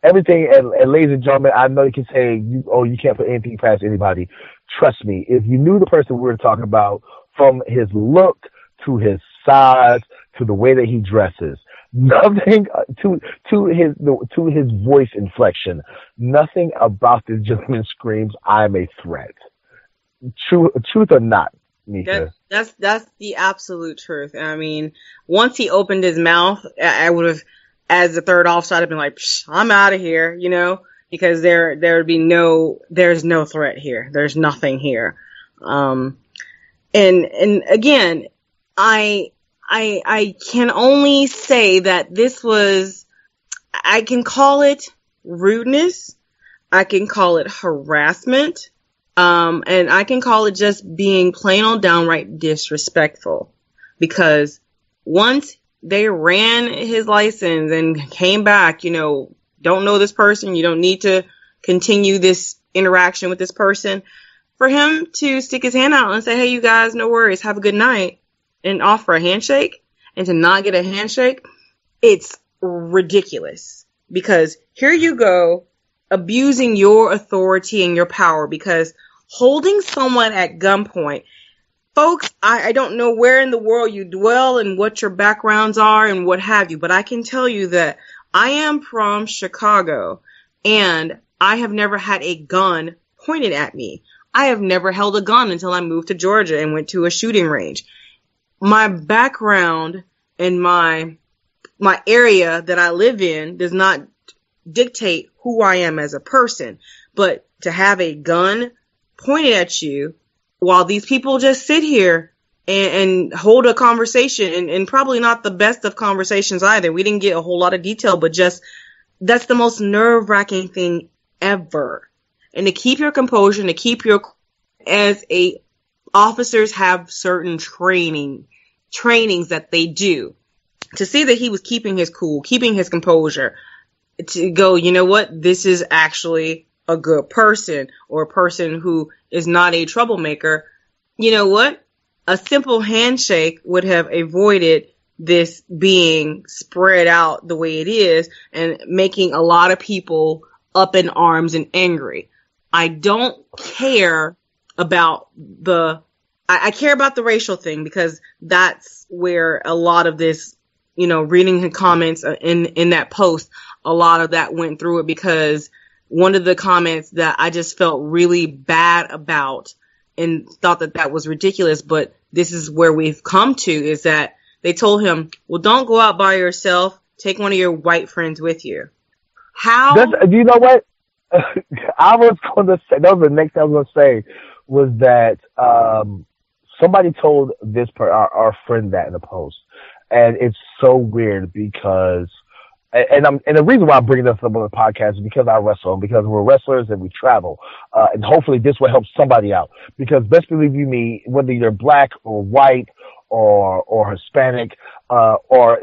Everything, and ladies and gentlemen, I know you can say, you can't put anything past anybody. Trust me, if you knew the person we were talking about, from his look to his size to the way that he dresses, nothing to his voice inflection, nothing about this gentleman screams, I'm a threat. Truth or not, Mika? That's the absolute truth. I mean, once he opened his mouth, I would have, as the third officer, I'd have been like, I'm out of here, because there would be there's no threat here. There's nothing here. And again, I can only say that I can call it rudeness. I can call it harassment. And I can call it just being plain on downright disrespectful, because once they ran his license and came back, don't know this person. You don't need to continue this interaction with this person. For him to stick his hand out and say, hey, you guys, no worries, have a good night, and offer a handshake, and to not get a handshake, it's ridiculous. Because here you go, abusing your authority and your power, because holding someone at gunpoint, folks, I don't know where in the world you dwell and what your backgrounds are and what have you, but I can tell you that I am from Chicago and I have never had a gun pointed at me. I have never held a gun until I moved to Georgia and went to a shooting range. My background and my area that I live in does not dictate who I am as a person, but to have a gun pointed at you while these people just sit here and hold a conversation, and probably not the best of conversations either. We didn't get a whole lot of detail, but just that's the most nerve-wracking thing ever. And to keep your composure, and to keep officers have certain trainings that they do. To see that he was keeping his cool, keeping his composure, to go, you know what, this is actually a good person, or a person who is not a troublemaker. You know what? A simple handshake would have avoided this being spread out the way it is and making a lot of people up in arms and angry. I don't care about I care about the racial thing, because that's where a lot of this, reading the comments in that post, a lot of that went through it, because one of the comments that I just felt really bad about and thought that was ridiculous, but this is where we've come to, is that they told him, well, don't go out by yourself. Take one of your white friends with you. How? You know what? I was going to say, that was the next thing I was going to say, was that somebody told our friend that in a post. And it's so weird because, and the reason why I'm bringing this up on the podcast is because I wrestle, and because we're wrestlers and we travel. And hopefully this will help somebody out. Because best believe you me, whether you're black or white or Hispanic, or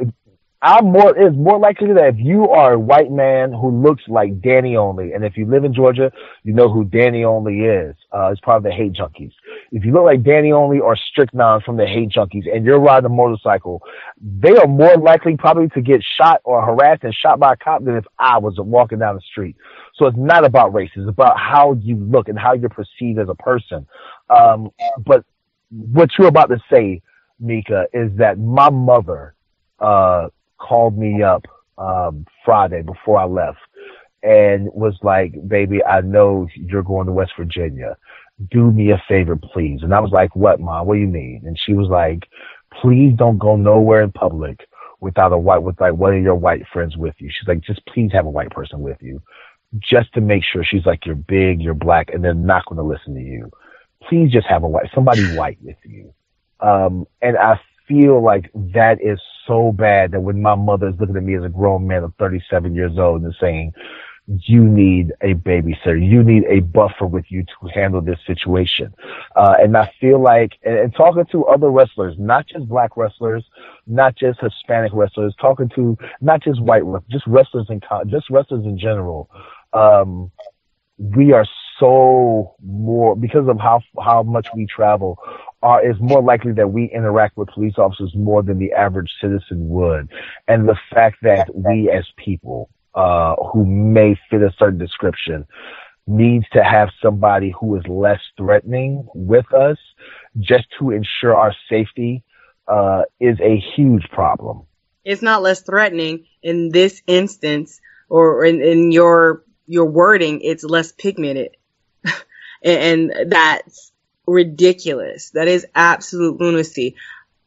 It's more likely that if you are a white man who looks like Danny Only, and if you live in Georgia, you know who Danny Only is. It's part of the Hate Junkies. If you look like Danny Only or Strychnine from the Hate Junkies, and you're riding a motorcycle, they are more likely probably to get shot or harassed and shot by a cop than if I was walking down the street. So it's not about race. It's about how you look and how you're perceived as a person. But what you're about to say, Mika, is that my mother called me up Friday before I left and was like, baby, I know you're going to West Virginia. Do me a favor, please. And I was like, what, Mom? What do you mean? And she was like, please don't go nowhere in public with like one of your white friends with you. She's like, just please have a white person with you just to make sure. She's like, you're big, you're black, and they're not going to listen to you. Please just have somebody white with you. And I feel like that is so bad that when my mother is looking at me as a grown man of 37 years old and saying, you need a babysitter, you need a buffer with you to handle this situation. And I feel like, and talking to other wrestlers, not just black wrestlers, not just Hispanic wrestlers, talking to not just white wrestlers, just wrestlers in general, we are so more, because of how much we travel, is more likely that we interact with police officers more than the average citizen would. And the fact that we as people, who may fit a certain description, needs to have somebody who is less threatening with us just to ensure our safety, is a huge problem. It's not less threatening in this instance, or in your wording, it's less pigmented. And that's ridiculous. That is absolute lunacy.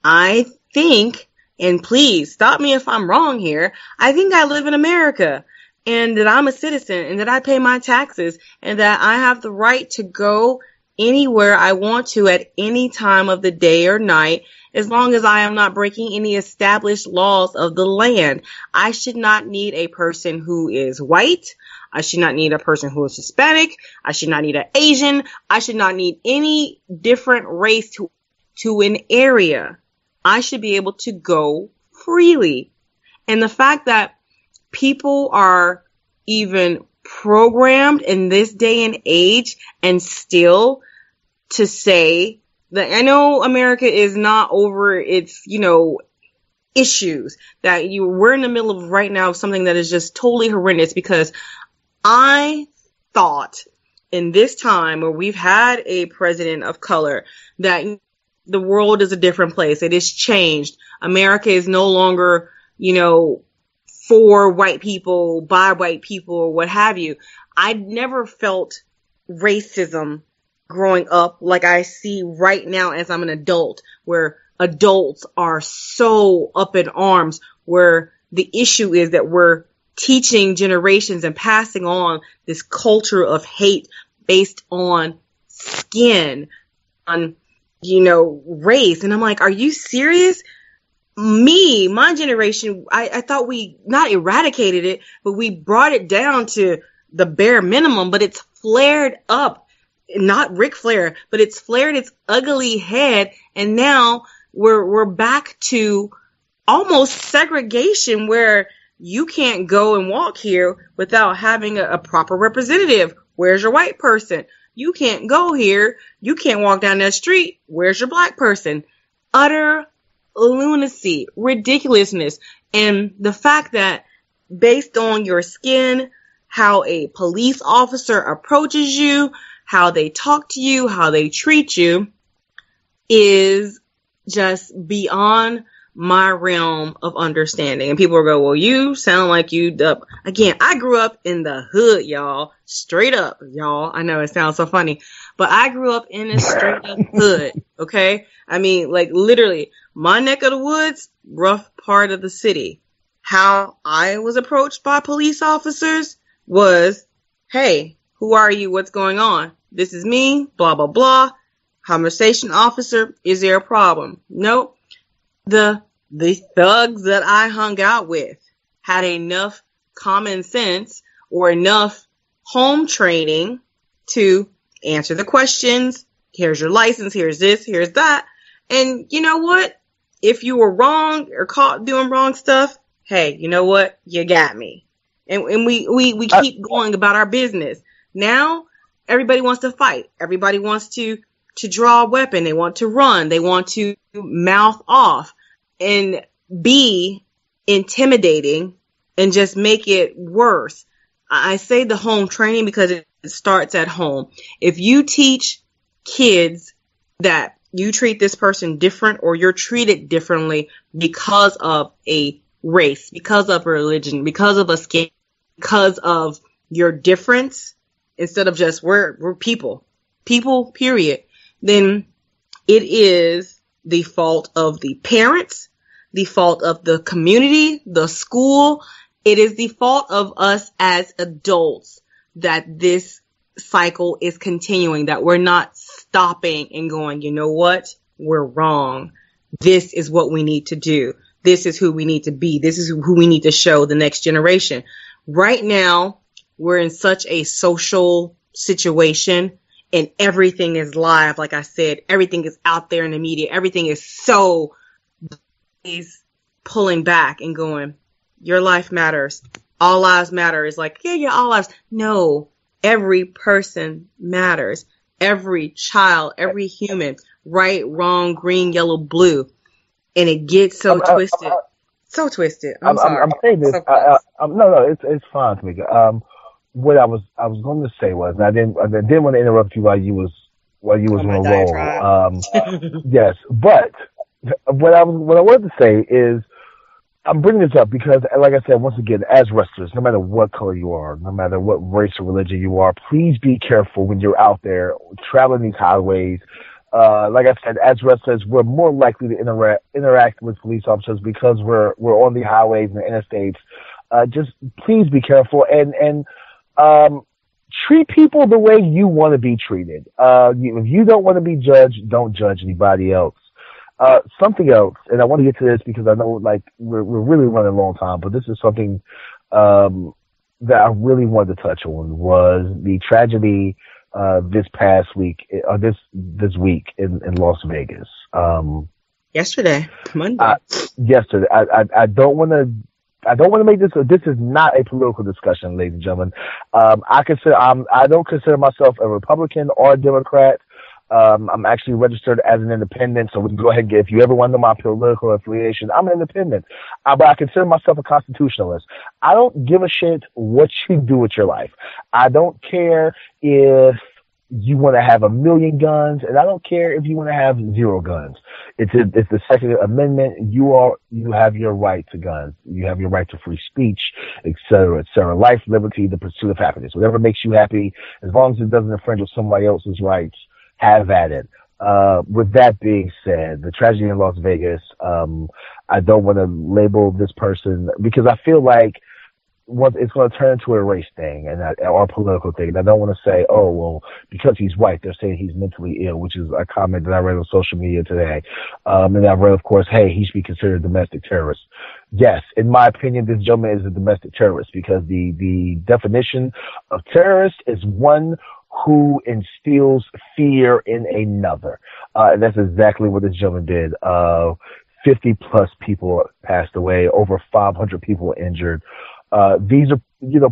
I think, and please stop me if I'm wrong here, I think I live in America and that I'm a citizen and that I pay my taxes and that I have the right to go anywhere I want to at any time of the day or night, as long as I am not breaking any established laws of the land. I should not need a person who is white. I should not need a person who is Hispanic. I should not need an Asian. I should not need any different race to an area. I should be able to go freely. And the fact that people are even programmed in this day and age and still to say that, I know America is not over its, issues, that we're in the middle of right now something that is just totally horrendous, because I thought in this time where we've had a president of color that the world is a different place. It has changed. America is no longer, for white people, by white people, or what have you. I never felt racism growing up like I see right now as I'm an adult, where adults are so up in arms, where the issue is that we're teaching generations and passing on this culture of hate based on skin, on, race. And I'm like, are you serious? My generation, I thought we not eradicated it, but we brought it down to the bare minimum, but it's flared up. Not Ric Flair, but it's flared its ugly head. And now we're back to almost segregation, where you can't go and walk here without having a proper representative. Where's your white person? You can't go here. You can't walk down that street. Where's your black person? Utter lunacy, ridiculousness. And the fact that based on your skin, how a police officer approaches you, how they talk to you, how they treat you, is just beyond my realm of understanding. And people will go, well, you sound like you, again, I grew up in the hood, y'all. Straight up, y'all. I know it sounds so funny, but I grew up in a straight up hood. Okay. I mean, like literally my neck of the woods, rough part of the city. How I was approached by police officers was, hey, who are you? What's going on? This is me, blah, blah, blah. Conversation officer, is there a problem? Nope. The thugs that I hung out with had enough common sense or enough home training to answer the questions. Here's your license. Here's this. Here's that. And you know what? If you were wrong or caught doing wrong stuff, hey, you know what? You got me. And we keep going about our business. Now, everybody wants to fight. Everybody wants to draw a weapon. They want to run. They want to mouth off and be intimidating and just make it worse. I say the home training because it starts at home. If you teach kids that you treat this person different or you're treated differently because of a race, because of a religion, because of a skin, because of your difference, instead of just we're people, period, then it is the fault of the parents, the fault of the community, the school. It is the fault of us as adults that this cycle is continuing, that we're not stopping and going, you know what? We're wrong. This is what we need to do. This is who we need to be. This is who we need to show the next generation. Right now, we're in such a social situation and everything is live. Like I said, everything is out there in the media. Everything is so is pulling back and going, your life matters. All lives matter. It's like, yeah, all lives. No, every person matters. Every child, every human, right, wrong, green, yellow, blue. And it gets so twisted. So twisted. I'm sorry. I'm saying this. No, it's fine, Mika. What I was going to say was, I didn't want to interrupt you while you was on a roll. Yes, but what I wanted to say is, I'm bringing this up because, like I said, once again, as wrestlers, no matter what color you are, no matter what race or religion you are, please be careful when you're out there traveling these highways. Like I said, as wrestlers, we're more likely to interact with police officers because we're on the highways and the interstates. Just please be careful and treat people the way you want to be treated. If you don't want to be judged, don't judge anybody else. Something else, and I want to get to this because I know, like, we're really running a long time, but this is something that I really wanted to touch on, was the tragedy this past week, or this week in Las Vegas. Yesterday, Monday. Yesterday. I don't want to make this. This is not a political discussion, ladies and gentlemen. I don't consider myself a Republican or a Democrat. I'm actually registered as an independent, so we can go ahead and if you ever want to know my political affiliation, I'm an independent. But I consider myself a constitutionalist. I don't give a shit what you do with your life. I don't care if you want to have 1 million guns, and I don't care if you want to have 0 guns. It's the Second Amendment. You have your right to guns. You have your right to free speech, et cetera, et cetera. Life, liberty, the pursuit of happiness. Whatever makes you happy, as long as it doesn't infringe on somebody else's rights, have at it. With that being said, the tragedy in Las Vegas, I don't want to label this person because I feel like it's going to turn into a race thing or a political thing. And I don't want to say, oh, well, because he's white, they're saying he's mentally ill, which is a comment that I read on social media today. And I've read, of course, hey, he should be considered a domestic terrorist. Yes, in my opinion, this gentleman is a domestic terrorist because the definition of terrorist is one who instills fear in another. And that's exactly what this gentleman did. 50 plus people passed away, over 500 people injured. These are,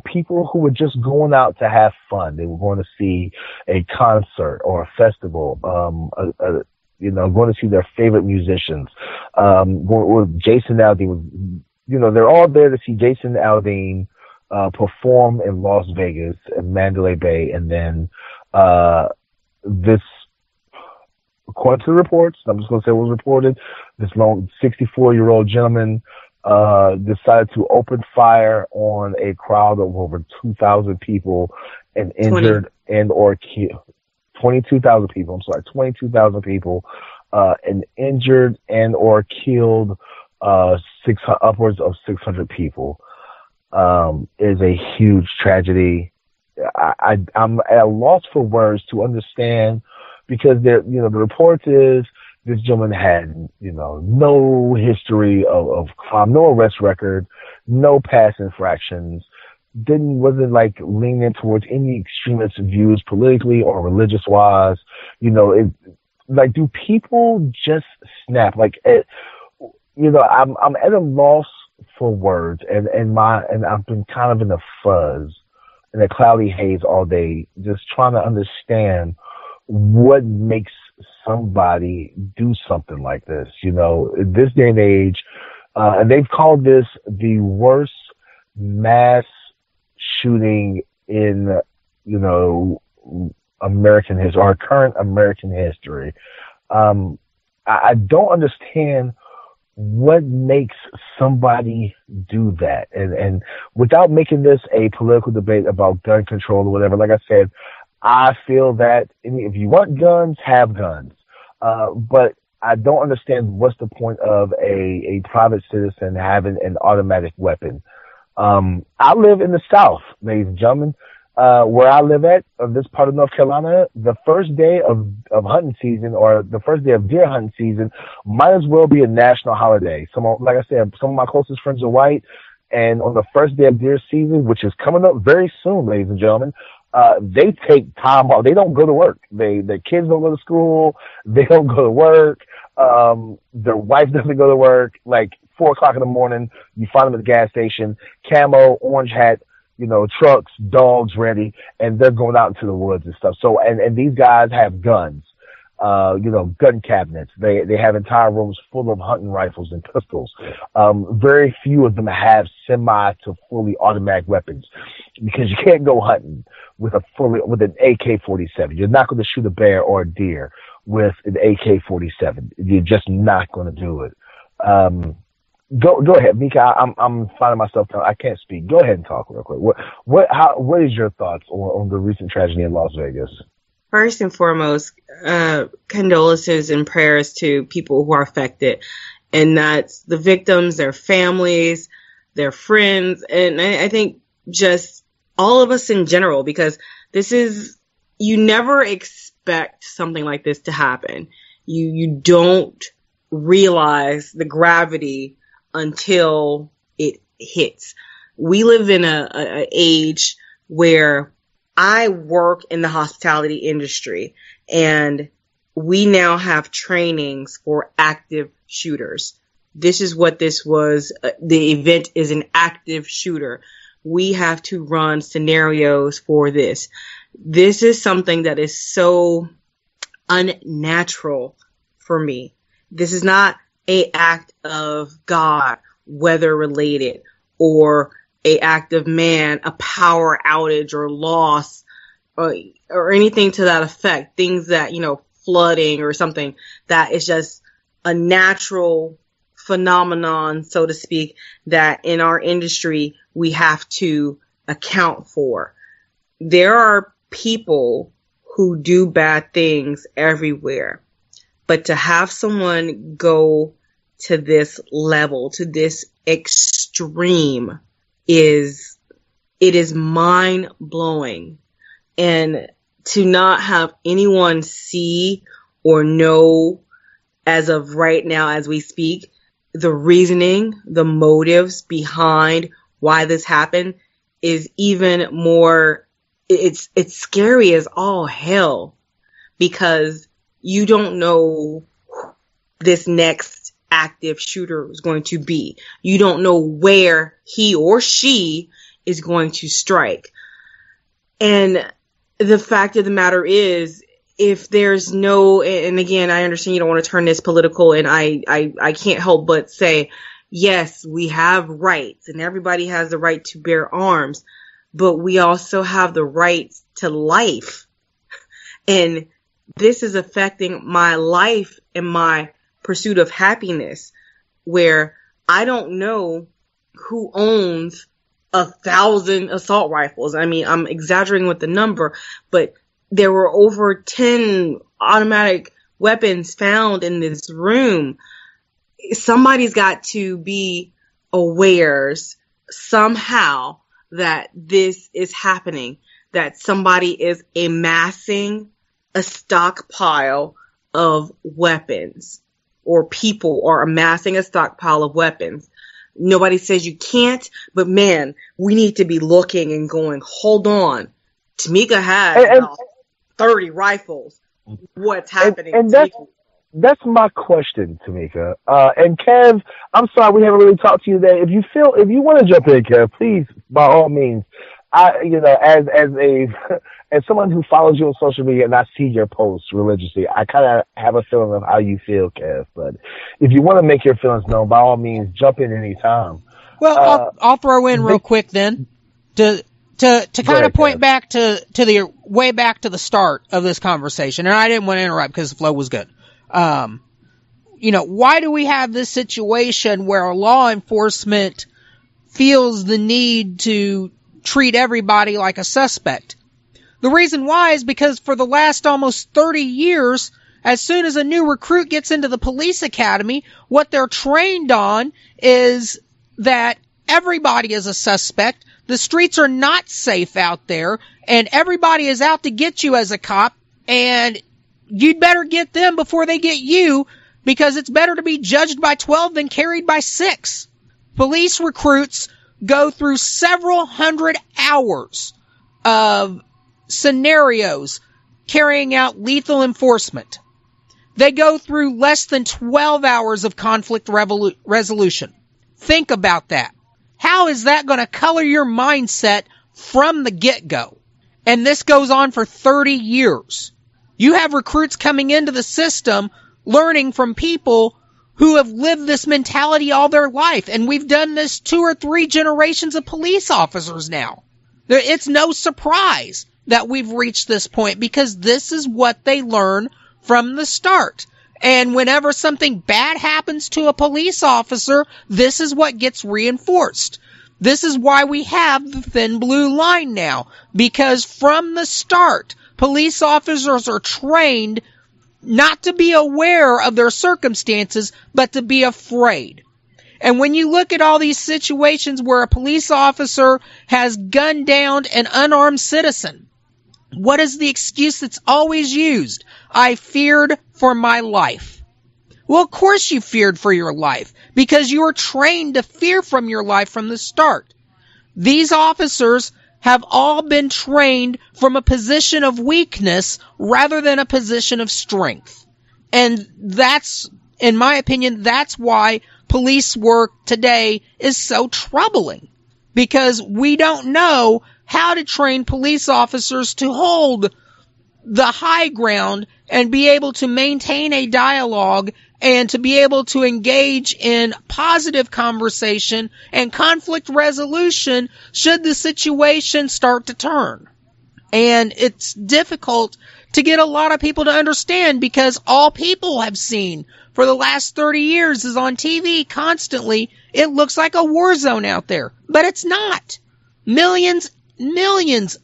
people who were just going out to have fun. They were going to see a concert or a festival, going to see their favorite musicians. Jason Aldean they're all there to see Jason Aldean perform in Las Vegas and Mandalay Bay, and then this, according to the reports, I'm just going to say what was reported, this 64-year-old gentleman decided to open fire on a crowd of over 2,000 people and injured and or killed 22,000 people. I'm sorry, 22,000 people and injured and or killed upwards of 600 people. Is a huge tragedy. I'm at a loss for words to understand because the report is this gentleman had, no history of crime, no arrest record, no past infractions, wasn't like leaning towards any extremist views politically or religious wise. Do people just snap? I'm at a loss for words, and I've been kind of in a fuzz, in a cloudy haze all day, just trying to understand what makes somebody do something like this. In this day and age, and they've called this the worst mass shooting in, American history, or current American history. I don't understand what makes somebody do that. And without making this a political debate about gun control or whatever, like I said, I feel that if you want guns, have guns. But I don't understand what's the point of a private citizen having an automatic weapon. I live in the South, ladies and gentlemen. Where I live at, this part of North Carolina, the first day of hunting season, or the first day of deer hunting season, might as well be a national holiday. Like I said, some of my closest friends are white, and on the first day of deer season, which is coming up very soon, ladies and gentlemen, they take time off. They don't go to work. Their kids don't go to school. They don't go to work. Their wife doesn't go to work. Like 4:00 in the morning, you find them at the gas station, camo, orange hat, trucks, dogs ready, and they're going out into the woods and stuff. So, and these guys have guns, gun cabinets. They have entire rooms full of hunting rifles and pistols. Very few of them have semi to fully automatic weapons, because you can't go hunting with an AK-47. You're not going to shoot a bear or a deer with an AK-47. You're just not going to do it. Go ahead, Mika. I'm finding myself. I can't speak. Go ahead and talk real quick. What is your thoughts on the recent tragedy in Las Vegas? First and foremost, condolences and prayers to people who are affected, and that's the victims, their families, their friends, and I think just all of us in general, because you never expect something like this to happen. You don't realize the gravity until it hits. We live in a age where I work in the hospitality industry, and we now have trainings for active shooters. This is what this was. The event is an active shooter. We have to run scenarios for this. This is something that is so unnatural for me. This is not an act of God, weather related, or a act of man, a power outage or loss, or anything to that effect. Things that, flooding or something that is just a natural phenomenon, so to speak, that in our industry we have to account for. There are people who do bad things everywhere, but to have someone go to this level, to this extreme, it is mind blowing. And to not have anyone see or know, as of right now, as we speak, the reasoning, the motives behind why this happened is even more, it's scary as all hell, because you don't know this next active shooter is going to be. You don't know where he or she is going to strike. And the fact of the matter is, if there's no, and again, I understand you don't want to turn this political, and I can't help but say, yes, we have rights, and everybody has the right to bear arms, but we also have the right to life. And this is affecting my life and my pursuit of happiness, where I don't know who owns 1,000 assault rifles. I mean, I'm exaggerating with the number, but there were over 10 automatic weapons found in this room. Somebody's got to be aware somehow that this is happening, that somebody is amassing a stockpile of weapons, or people are amassing a stockpile of weapons. Nobody says you can't, but man, we need to be looking and going, hold on. Tamika has about 30 rifles. What's happening? And that's my question, Tamika. And Kev, I'm sorry we haven't really talked to you today. If you want to jump in, Kev, please, by all means. As someone who follows you on social media and I see your posts religiously, I kind of have a feeling of how you feel, Kev. But if you want to make your feelings known, by all means, jump in any time. Well, I'll throw in real quick then to kind of point back to the way back to the start of this conversation. And I didn't want to interrupt because the flow was good. Why do we have this situation where law enforcement feels the need to treat everybody like a suspect? The reason why is because for the last almost 30 years, as soon as a new recruit gets into the police academy, what they're trained on is that everybody is a suspect. The streets are not safe out there, and everybody is out to get you as a cop, and you'd better get them before they get you, because it's better to be judged by 12 than carried by 6. Police recruits go through several hundred hours of scenarios carrying out lethal enforcement. They go through less than 12 hours of conflict resolution. Think about that. How is that going to color your mindset from the get-go? And this goes on for 30 years. You have recruits coming into the system learning from people who have lived this mentality all their life. And we've done this 2 or 3 generations of police officers now. It's no surprise that we've reached this point because this is what they learn from the start. And whenever something bad happens to a police officer, this is what gets reinforced. This is why we have the thin blue line now, because from the start, police officers are trained not to be aware of their circumstances, but to be afraid. And when you look at all these situations where a police officer has gunned down an unarmed citizen, what is the excuse that's always used? I feared for my life. Well, of course you feared for your life, because you were trained to fear from your life from the start. These officers have all been trained from a position of weakness rather than a position of strength. And that's, in my opinion, that's why police work today is so troubling. Because we don't know how to train police officers to hold the high ground and be able to maintain a dialogue and to be able to engage in positive conversation and conflict resolution should the situation start to turn. And it's difficult to get a lot of people to understand because all people have seen for the last 30 years is on TV constantly. It looks like a war zone out there, but it's not. Millions,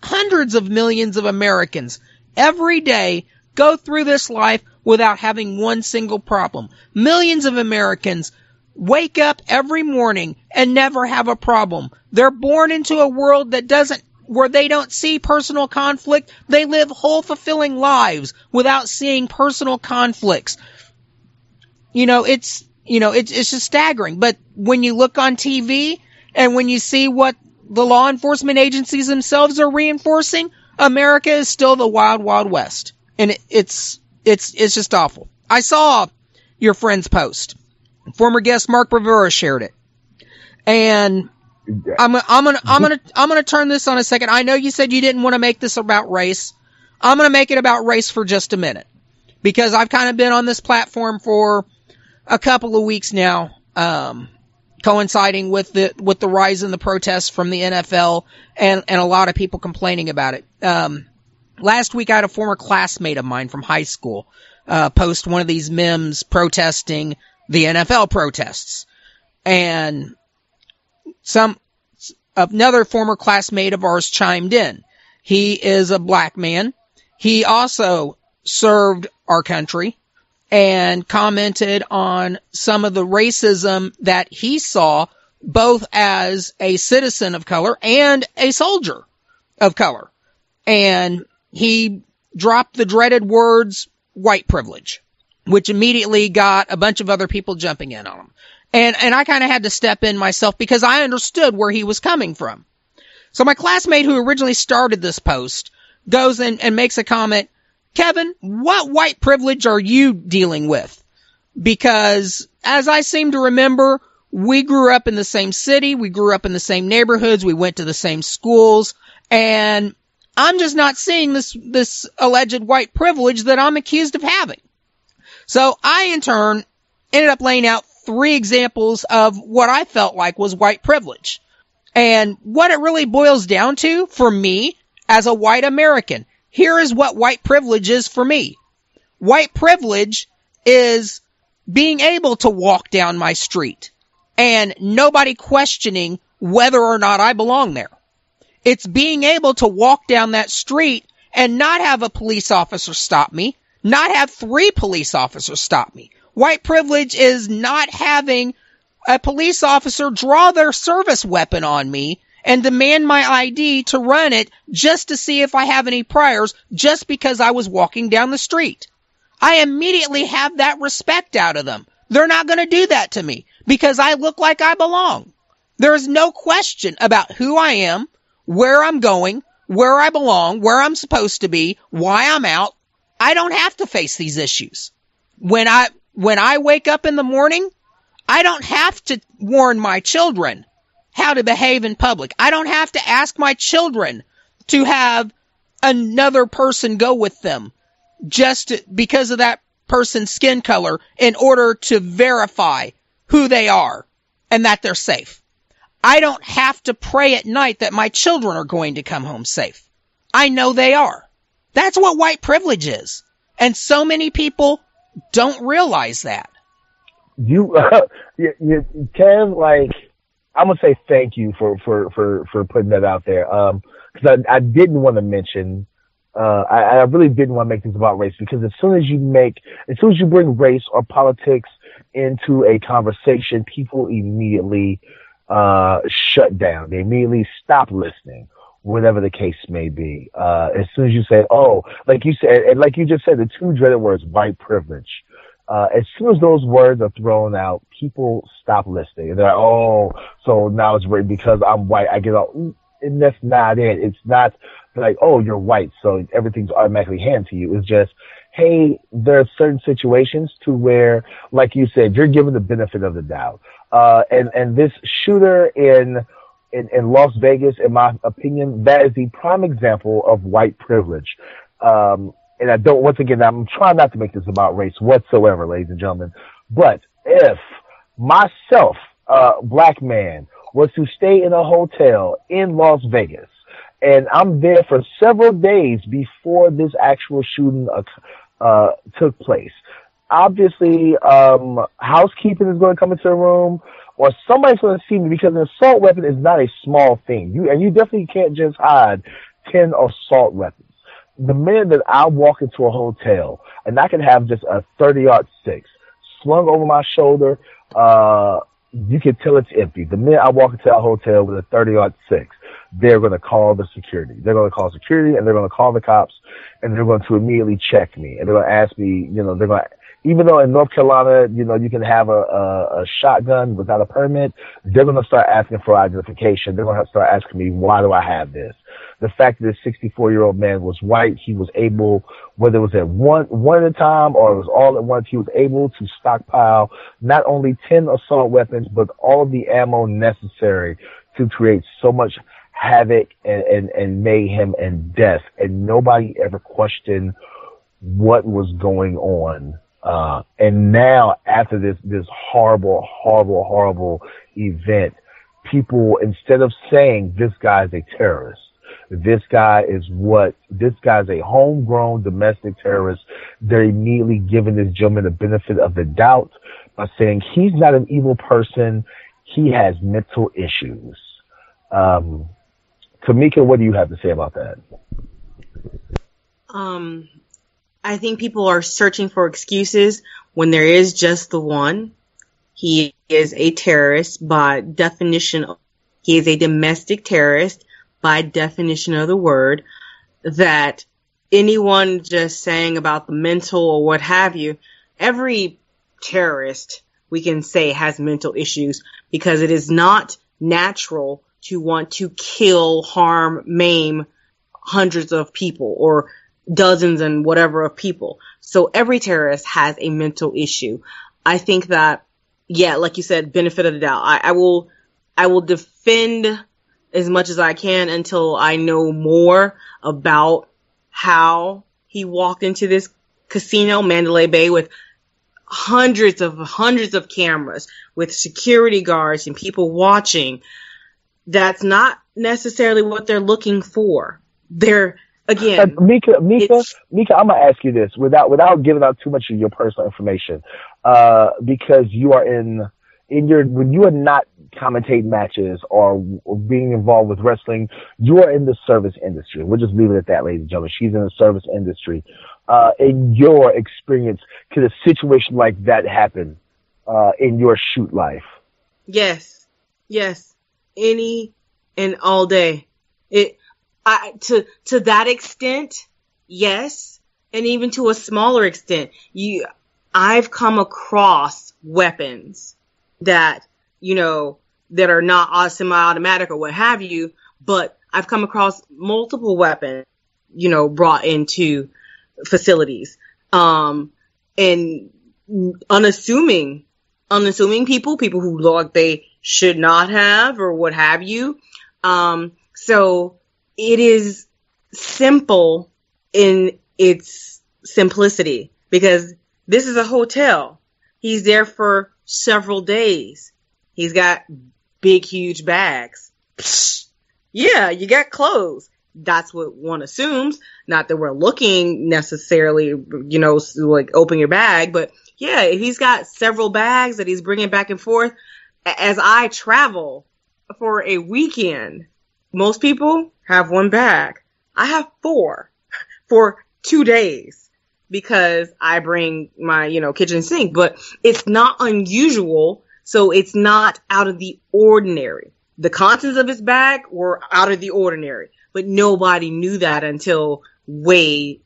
hundreds of millions of Americans every day go through this life without having one single problem. Millions of Americans wake up every morning and never have a problem. They're born into a world where they don't see personal conflict. They live whole, fulfilling lives without seeing personal conflicts. It's just staggering. But when you look on TV and when you see what the law enforcement agencies themselves are reinforcing, America is still the wild, wild west. And it's just awful. I saw your friend's post. Former guest Mark Rivera shared it. And I'm gonna turn this on a second. I know you said you didn't want to make this about race. I'm gonna make it about race for just a minute. Because I've kind of been on this platform for a couple of weeks now, coinciding with the rise in the protests from the NFL and a lot of people complaining about it. Last week I had a former classmate of mine from high school post one of these memes protesting the NFL protests. And another former classmate of ours chimed in. He is a black man. He also served our country and commented on some of the racism that he saw both as a citizen of color and a soldier of color. And he dropped the dreaded words, white privilege, which immediately got a bunch of other people jumping in on him. And I kind of had to step in myself because I understood where he was coming from. So my classmate who originally started this post goes and makes a comment, Kevin, what white privilege are you dealing with? because as I seem to remember, we grew up in the same city, we grew up in the same neighborhoods, we went to the same schools, and I'm just not seeing this alleged white privilege that I'm accused of having. So I, in turn, ended up laying out 3 examples of what I felt like was white privilege. And what it really boils down to, for me, as a white American, here is what white privilege is for me. White privilege is being able to walk down my street and nobody questioning whether or not I belong there. It's being able to walk down that street and not have a police officer stop me, not have 3 police officers stop me. White privilege is not having a police officer draw their service weapon on me and demand my ID to run it just to see if I have any priors just because I was walking down the street. I immediately have that respect out of them. They're not going to do that to me because I look like I belong. There is no question about who I am, where I'm going, where I belong, where I'm supposed to be, why I'm out. I don't have to face these issues. When I wake up in the morning, I don't have to warn my children how to behave in public. I don't have to ask my children to have another person go with them just because of that person's skin color in order to verify who they are and that they're safe. I don't have to pray at night that my children are going to come home safe. I know they are. That's what white privilege is. And so many people don't realize that. You Kev, like, I'm gonna say thank you for putting that out there. Because I didn't want to mention, I really didn't want to make this about race, because as soon as you bring race or politics into a conversation, people immediately shut down. They immediately stop listening, whatever the case may be. As soon as you say, oh, like you said, and like you just said, the 2 dreaded words, white privilege. As soon as those words are thrown out, people stop listening. And they're like, oh, so now it's because I'm white, I get all, and that's not it. It's not like, oh, you're white, so everything's automatically handed to you. It's just, hey, there are certain situations to where, like you said, you're given the benefit of the doubt. And this shooter in Las Vegas, in my opinion, that is the prime example of white privilege. And I'm trying not to make this about race whatsoever, ladies and gentlemen. But if myself, black man, was to stay in a hotel in Las Vegas, and I'm there for several days before this actual shooting took place, obviously, housekeeping is going to come into the room, or somebody's going to see me, because an assault weapon is not a small thing. You definitely can't just hide 10 assault weapons. The minute that I walk into a hotel and I can have just a 30-06 slung over my shoulder, you can tell it's empty. The minute I walk into a hotel with a 30-06, they're going to call the security. They're going to call security, and they're going to call the cops, and they're going to immediately check me. And they're going to ask me, even though in North Carolina, you can have a shotgun without a permit, they're going to start asking for identification. They're going to start asking me, why do I have this? The fact that this 64-year-old man was white, he was able, whether it was at one at a time or it was all at once, he was able to stockpile not only 10 assault weapons, but all of the ammo necessary to create so much havoc and mayhem and death. And nobody ever questioned what was going on. And now, after this horrible, horrible, horrible event, people, instead of saying this guy's a terrorist, this guy's a homegrown domestic terrorist, they're immediately giving this gentleman the benefit of the doubt by saying he's not an evil person, he has mental issues. Mika, what do you have to say about that? I think people are searching for excuses when there is just the one. He is a terrorist by definition. He is a domestic terrorist by definition of the word. That anyone just saying about the mental or what have you, every terrorist, we can say, has mental issues, because it is not natural to want to kill, harm, maim hundreds of people or dozens and whatever of people. So every terrorist has a mental issue. I think that, yeah, like you said, benefit of the doubt. I will defend as much as I can until I know more about how he walked into this casino, Mandalay Bay, with hundreds of cameras, with security guards and people watching. That's not necessarily what they're looking for. They're, again, Mika, I'm gonna ask you this without giving out too much of your personal information, because you are when you are not commentating matches or being involved with wrestling, you are in the service industry. We'll just leave it at that, ladies and gentlemen. She's in the service industry. In your experience, could a situation like that happen in your shoot life? Yes, any and all day. To that extent, yes, and even to a smaller extent, I've come across weapons that, that are not semi-automatic or what have you, but I've come across multiple weapons, brought into facilities, and unassuming people who look like they should not have or what have you. So it is simple in its simplicity, because this is a hotel. He's there for several days. He's got big, huge bags. Psh, yeah, you got clothes. That's what one assumes. Not that we're looking necessarily, like open your bag, but yeah, if he's got several bags that he's bringing back and forth. As I travel for a weekend, most people have one bag. I have 4 for 2 days because I bring my, kitchen sink, but it's not unusual. So it's not out of the ordinary. The contents of his bag were out of the ordinary, but nobody knew that until we're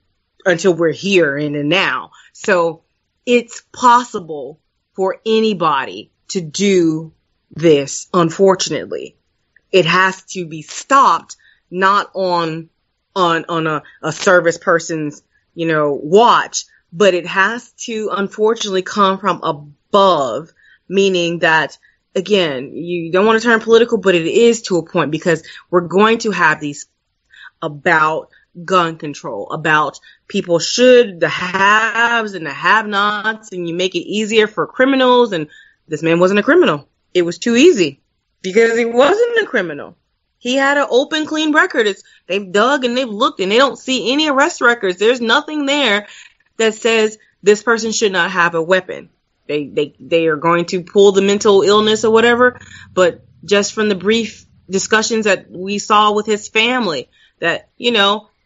here in and now. So it's possible for anybody to do this. Unfortunately, it has to be stopped, not on a service person's, watch, but it has to unfortunately come from above, meaning that, again, you don't want to turn political, but it is to a point, because we're going to have these about gun control, about people the haves and the have-nots, and you make it easier for criminals. And this man wasn't a criminal. It was too easy because he wasn't a criminal. He had an open, clean record. They've dug and they've looked and they don't see any arrest records. There's nothing there that says this person should not have a weapon. They are going to pull the mental illness or whatever, but just from the brief discussions that we saw with his family, that,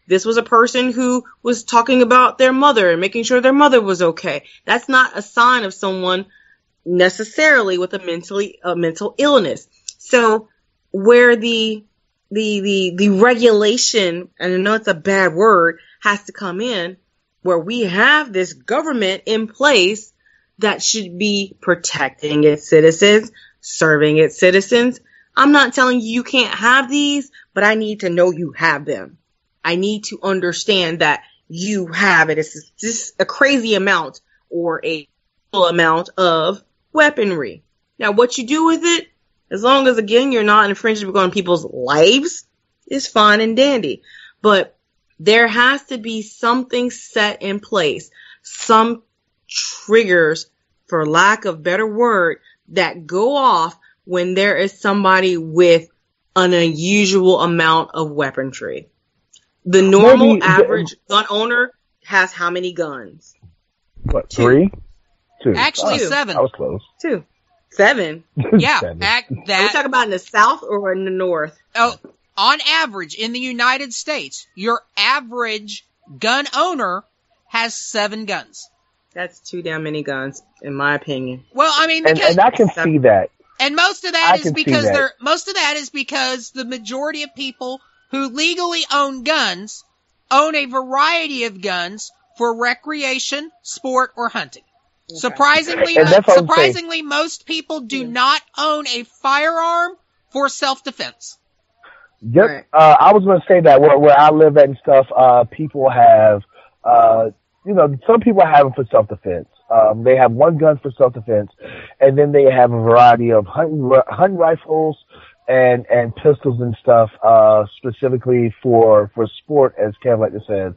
this was a person who was talking about their mother and making sure their mother was okay. That's not a sign of someone necessarily with a mental illness. So where the regulation, and I know it's a bad word, has to come in, where we have this government in place that should be protecting its citizens, serving its citizens. I'm not telling you can't have these, but I need to know you have them. I need to understand that you have it. It's just a crazy amount or a full amount of weaponry. Now, what you do with it, as long as, again, you're not infringing on people's lives, is fine and dandy. But there has to be something set in place, some triggers, for lack of better word, that go off when there is somebody with an unusual amount of weaponry. The normal average gun owner has how many guns? What, 2? 2. Actually, 7. I was close. 2. 7? Yeah. 7. Are we talking about in the South or in the North? Oh, on average, in the United States, your average gun owner has 7 guns. That's too damn many guns, in my opinion. Well, I mean, because, and I can see that. And most of that is because the majority of people who legally own guns own a variety of guns for recreation, sport, or hunting. Okay. Surprisingly, most people do not own a firearm for self-defense. Yep. Right. I was going to say that where I live at and stuff, people have, some people have them for self-defense. They have one gun for self-defense, and then they have a variety of hunting rifles and pistols and stuff, specifically for sport, as Kev like to say,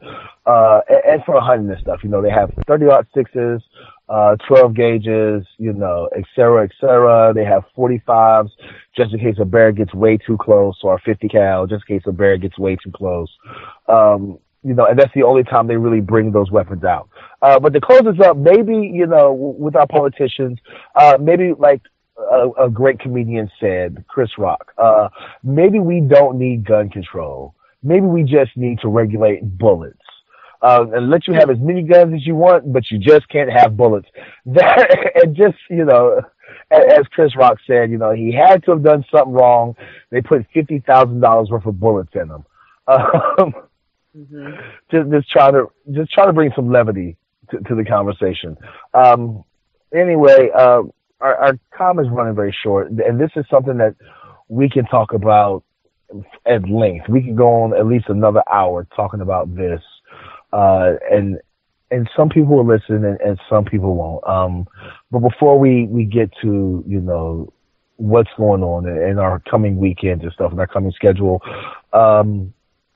and for hunting and stuff. You know, they have 30-06s, 12 gauges, you know, et cetera, et cetera. They have 45s just in case a bear gets way too close, or 50 cal just in case a bear gets way too close. You know, and that's the only time they really bring those weapons out. But to close this up, maybe, you know, with our politicians, maybe like a great comedian said, Chris Rock, maybe we don't need gun control. Maybe we just need to regulate bullets. And let you have as many guns as you want, but you just can't have bullets. And just, you know, as Chris Rock said, you know, he had to have done something wrong. They put $50,000 worth of bullets in him. Just trying to bring some levity to the conversation. Anyway, our time is running very short, and this is something that we can talk about at length. We can go on at least another hour talking about this, and some people will listen and some people won't. But before we get to, you know, what's going on in our coming weekends and stuff, in our coming schedule,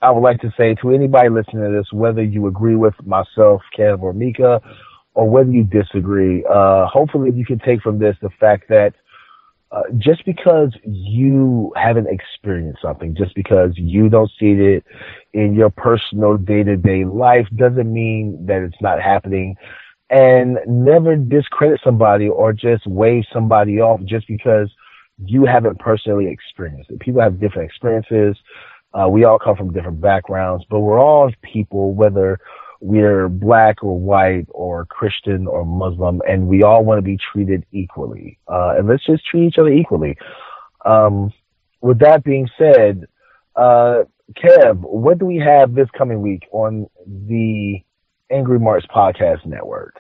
I would like to say to anybody listening to this, whether you agree with myself, Kev, or Mika, or whether you disagree, hopefully you can take from this the fact that just because you haven't experienced something, just because you don't see it in your personal day-to-day life, doesn't mean that it's not happening. And never discredit somebody or just wave somebody off just because you haven't personally experienced it. People have different experiences. We all come from different backgrounds, but we're all people, whether we're black or white or Christian or Muslim, and we all want to be treated equally. And let's just treat each other equally. With that being said, Kev, what do we have this coming week on the Angry Marks Podcast Network?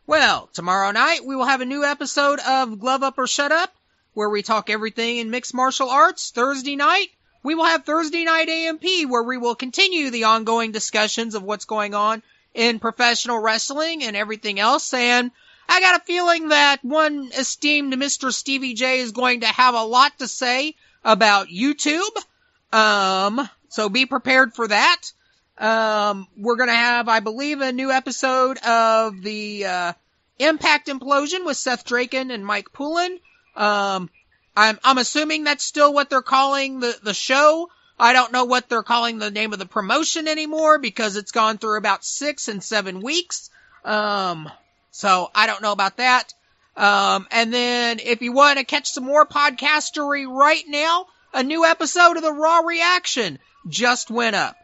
Well, tomorrow night we will have a new episode of Glove Up or Shut Up, where we talk everything in mixed martial arts. Thursday night, we will have Thursday Night AMP, where we will continue the ongoing discussions of what's going on in professional wrestling and everything else. And I got a feeling that one esteemed Mr. Stevie J is going to have a lot to say about YouTube. So be prepared for that. We're going to have, I believe, a new episode of the Impact Implosion with Seth Draken and Mike Poulin. I'm assuming that's still what they're calling the show. I don't know what they're calling the name of the promotion anymore because it's gone through about 6 and 7 weeks. So I don't know about that. And then if you want to catch some more podcastery right now, a new episode of the Raw Reaction just went up.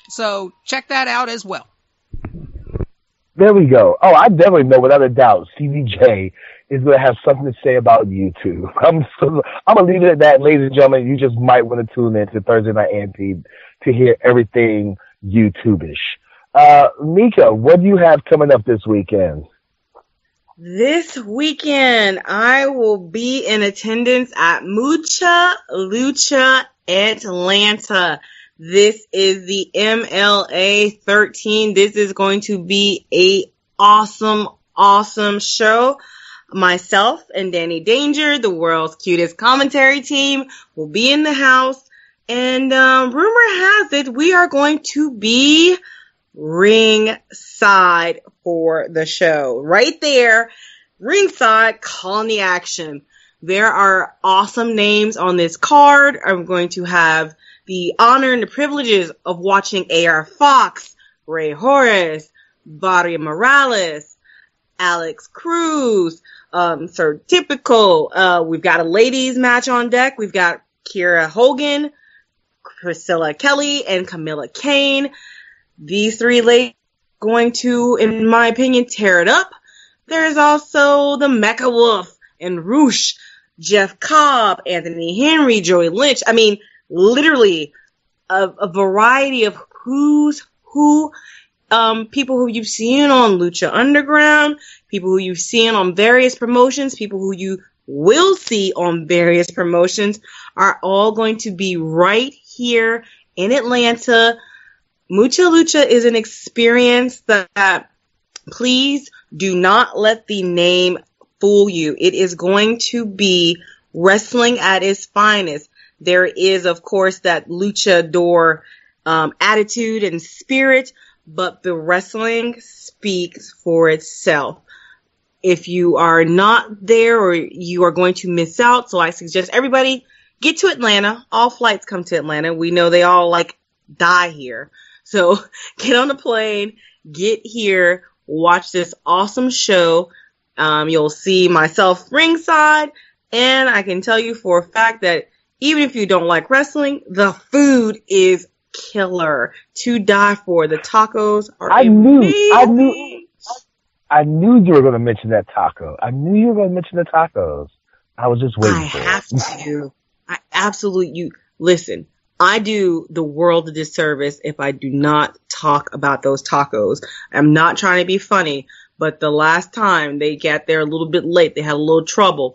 So check that out as well. There we go. Oh, I definitely know without a doubt CVJ is going to have something to say about YouTube. I'm going to leave it at that, ladies and gentlemen. You just might want to tune in to Thursday Night AMP to hear everything YouTube-ish. Mika, what do you have coming up this weekend? This weekend, I will be in attendance at Mucha Lucha Atlanta. This is the MLA 13. This is going to be a awesome show. Myself and Danny Danger, the world's cutest commentary team, will be in the house. And rumor has it we are going to be ringside for the show. Right there, ringside, calling the action. There are awesome names on this card. I'm going to have the honor and the privileges of watching AR Fox, Ray Horace, Barry Morales, Alex Cruz, Sir Typical. We've got a ladies match on deck. We've got Kiera Hogan, Priscilla Kelly, and Camilla Kane. These three ladies are going to, in my opinion, tear it up. There's also the Mecha Wolf and Roosh, Jeff Cobb, Anthony Henry, Joey Lynch. I mean, literally a variety of who's who. People who you've seen on Lucha Underground, people who you've seen on various promotions, people who you will see on various promotions are all going to be right here in Atlanta. Mucha Lucha is an experience that Please do not let the name fool you. It is going to be wrestling at its finest. There is, of course, that luchador attitude and spirit, but the wrestling speaks for itself. If you are not there or you are going to miss out, so I suggest everybody get to Atlanta. All flights come to Atlanta. We know they all die here. So get on the plane, get here, watch this awesome show. You'll see myself ringside, and I can tell you for a fact that even if you don't like wrestling, the food is killer to die for. The tacos are amazing. I knew you were going to mention that taco. I knew you were going to mention the tacos. I was just waiting for it. I have to. I absolutely, listen, I do the world a disservice if I do not talk about those tacos. I'm not trying to be funny, but the last time they got there a little bit late, they had a little trouble.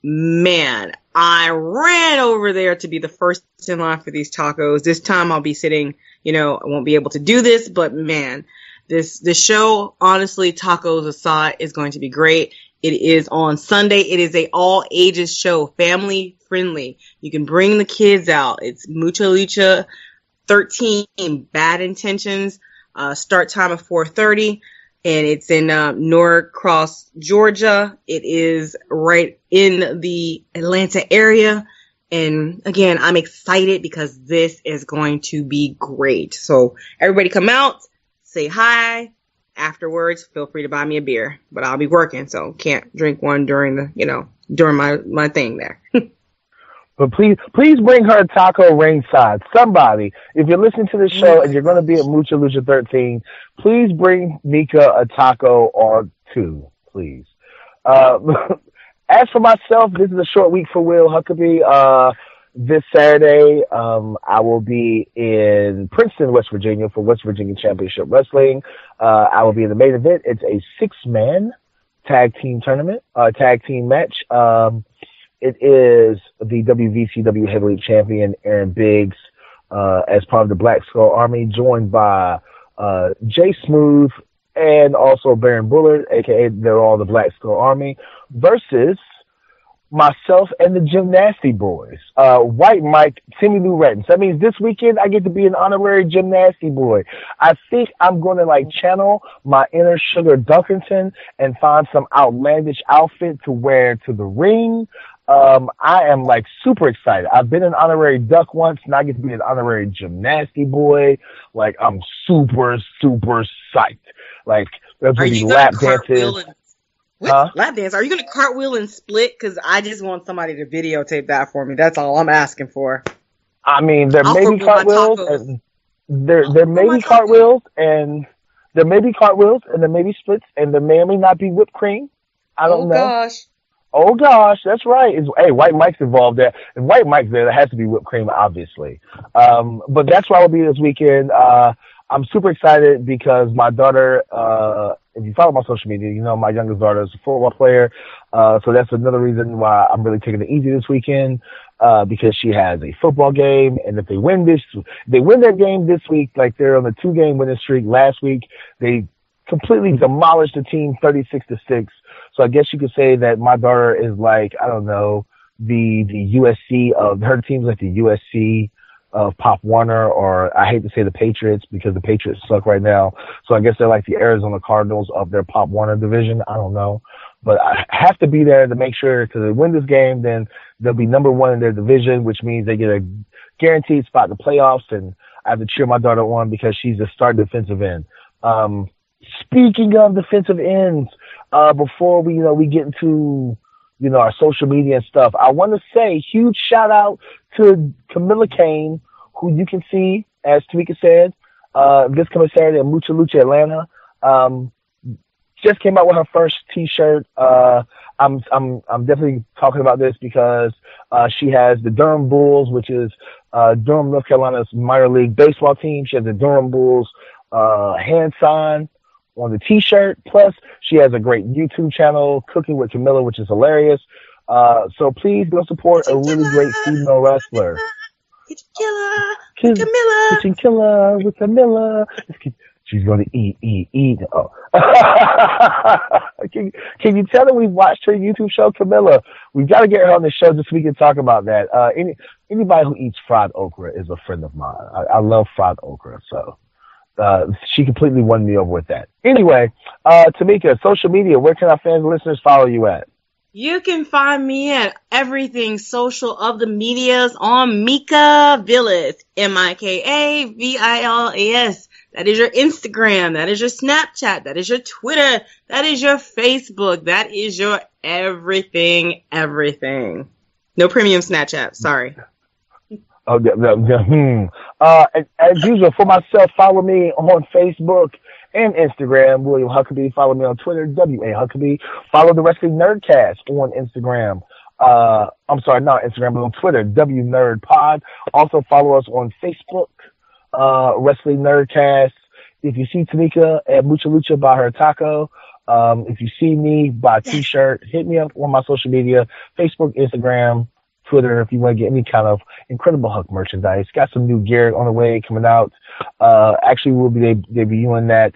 Man, I ran over there to be the first in line for these tacos. This time I'll be sitting, I won't be able to do this, but man, this show, honestly, tacos aside, is going to be great. It is on Sunday. It is a all ages show, family friendly. You can bring the kids out. It's Mucha Lucha 13, Bad Intentions. Start time at 4:30, and it's in Norcross, Georgia. It is right in the Atlanta area. And again, I'm excited because this is going to be great. So everybody come out. Say hi. Afterwards, feel free to buy me a beer, but I'll be working, so can't drink one during during my thing there. But please bring her a taco ringside. Somebody, if you're listening to the show and you're going to be at Mucha Lucha 13, please bring Mika a taco or two, please. As for myself, this is a short week for Will Huckaby. This Saturday, I will be in Princeton, West Virginia for West Virginia Championship Wrestling. I will be in the main event. It's a 6-man tag team tournament, tag team match. It is the WVCW Heavyweight Champion Aaron Biggs, as part of the Black Skull Army, joined by, Jay Smooth and also Baron Bullard, aka they're all the Black Skull Army, versus myself and the Gymnasty Boys, White Mike, Timmy Lou Rettins. That means this weekend I get to be an honorary Gymnasty Boy. I think I'm going to channel my inner Sugar Dunkerton and find some outlandish outfit to wear to the ring. I am super excited. I've been an honorary duck once, and I get to be an honorary Gymnasty Boy. I'm super, super psyched. There's going to be lap dances. Lap dance? Are you going to cartwheel and split? Because I just want somebody to videotape that for me. That's all I'm asking for. I mean, there may be cartwheels, and there may be cartwheels, and there may be cartwheels, and there may be splits, and there may or may not be whipped cream. I don't know. Oh gosh, that's right. Hey, White Mike's involved there. If White Mike's there has to be whipped cream, obviously. But that's where I'll be this weekend. I'm super excited because my daughter, if you follow my social media, you know my youngest daughter is a football player. So that's another reason why I'm really taking it easy this weekend, because she has a football game. And if they win their game this week, they're on a 2-game winning streak. Last week, they completely demolished the team 36-6. So I guess you could say that my daughter is I don't know, the USC of her team's the USC of Pop Warner, or I hate to say the Patriots because the Patriots suck right now. So I guess they're the Arizona Cardinals of their Pop Warner division. I don't know. But I have to be there to make sure, because if they win this game, then they'll be number 1 in their division, which means they get a guaranteed spot in the playoffs. And I have to cheer my daughter on because she's a starting defensive end. Speaking of defensive ends, before we get into, our social media and stuff, I want to say huge shout out to Camilla Kane, who you can see, as Tamika said, this coming Saturday at Mucha Lucha Atlanta. Just came out with her first T-shirt. I'm definitely talking about this because she has the Durham Bulls, which is Durham, North Carolina's minor league baseball team. She has the Durham Bulls hand sign on the T-shirt. Plus, she has a great YouTube channel, Cooking with Camilla, which is hilarious. So please go support a really great female wrestler. Kitchen Killer with Camilla. Kitchen Killer with Camilla. She's going to eat. Oh. Can you tell her we watched her YouTube show, Camilla? We've got to get her on the show just so we can talk about that. Anybody who eats fried okra is a friend of mine. I love fried okra, so she completely won me over with that. Anyway, Tamika, social media, where can our fans and listeners follow you at? You can find me at everything social of the medias on Mika Villas, MIKAVILAS. That is your Instagram. That is your Snapchat. That is your Twitter. That is your Facebook. That is your everything. No premium Snapchat. Sorry. Oh, as usual, for myself, follow me on Facebook and Instagram, William Huckaby. Follow me on Twitter, W.A. Huckaby. Follow the Wrestling Nerdcast on Instagram. I'm sorry, not Instagram, but on Twitter, W Nerd Pod. Also follow us on Facebook, Wrestling Nerdcast. If you see Tamika at Mucha Lucha, buy her a taco. If you see me, buy a t-shirt. Hit me up on my social media, Facebook, Instagram, Twitter, if you want to get any kind of Incredible Hulk merchandise. Got some new gear on the way coming out. Actually, we'll be debuting that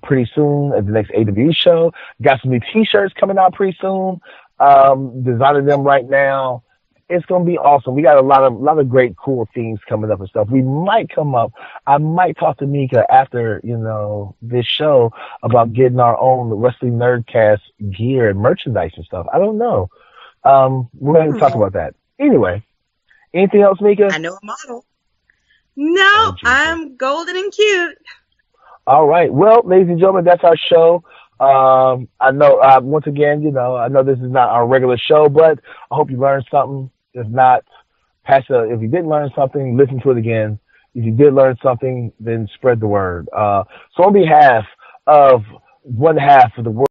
pretty soon at the next AW show. Got some new t-shirts coming out pretty soon. Designing them right now. It's gonna be awesome. We got a lot of great cool things coming up and stuff. We might come up. I might talk to Mika after this show about getting our own Wrestling Nerdcast gear and merchandise and stuff. I don't know. We're going to talk about that. Anyway, anything else, Mika? I know a model. No, I'm golden and cute. All right. Well, ladies and gentlemen, that's our show. I know, once again, I know this is not our regular show, but I hope you learned something. If not, if you didn't learn something, listen to it again. If you did learn something, then spread the word. So on behalf of one half of the world,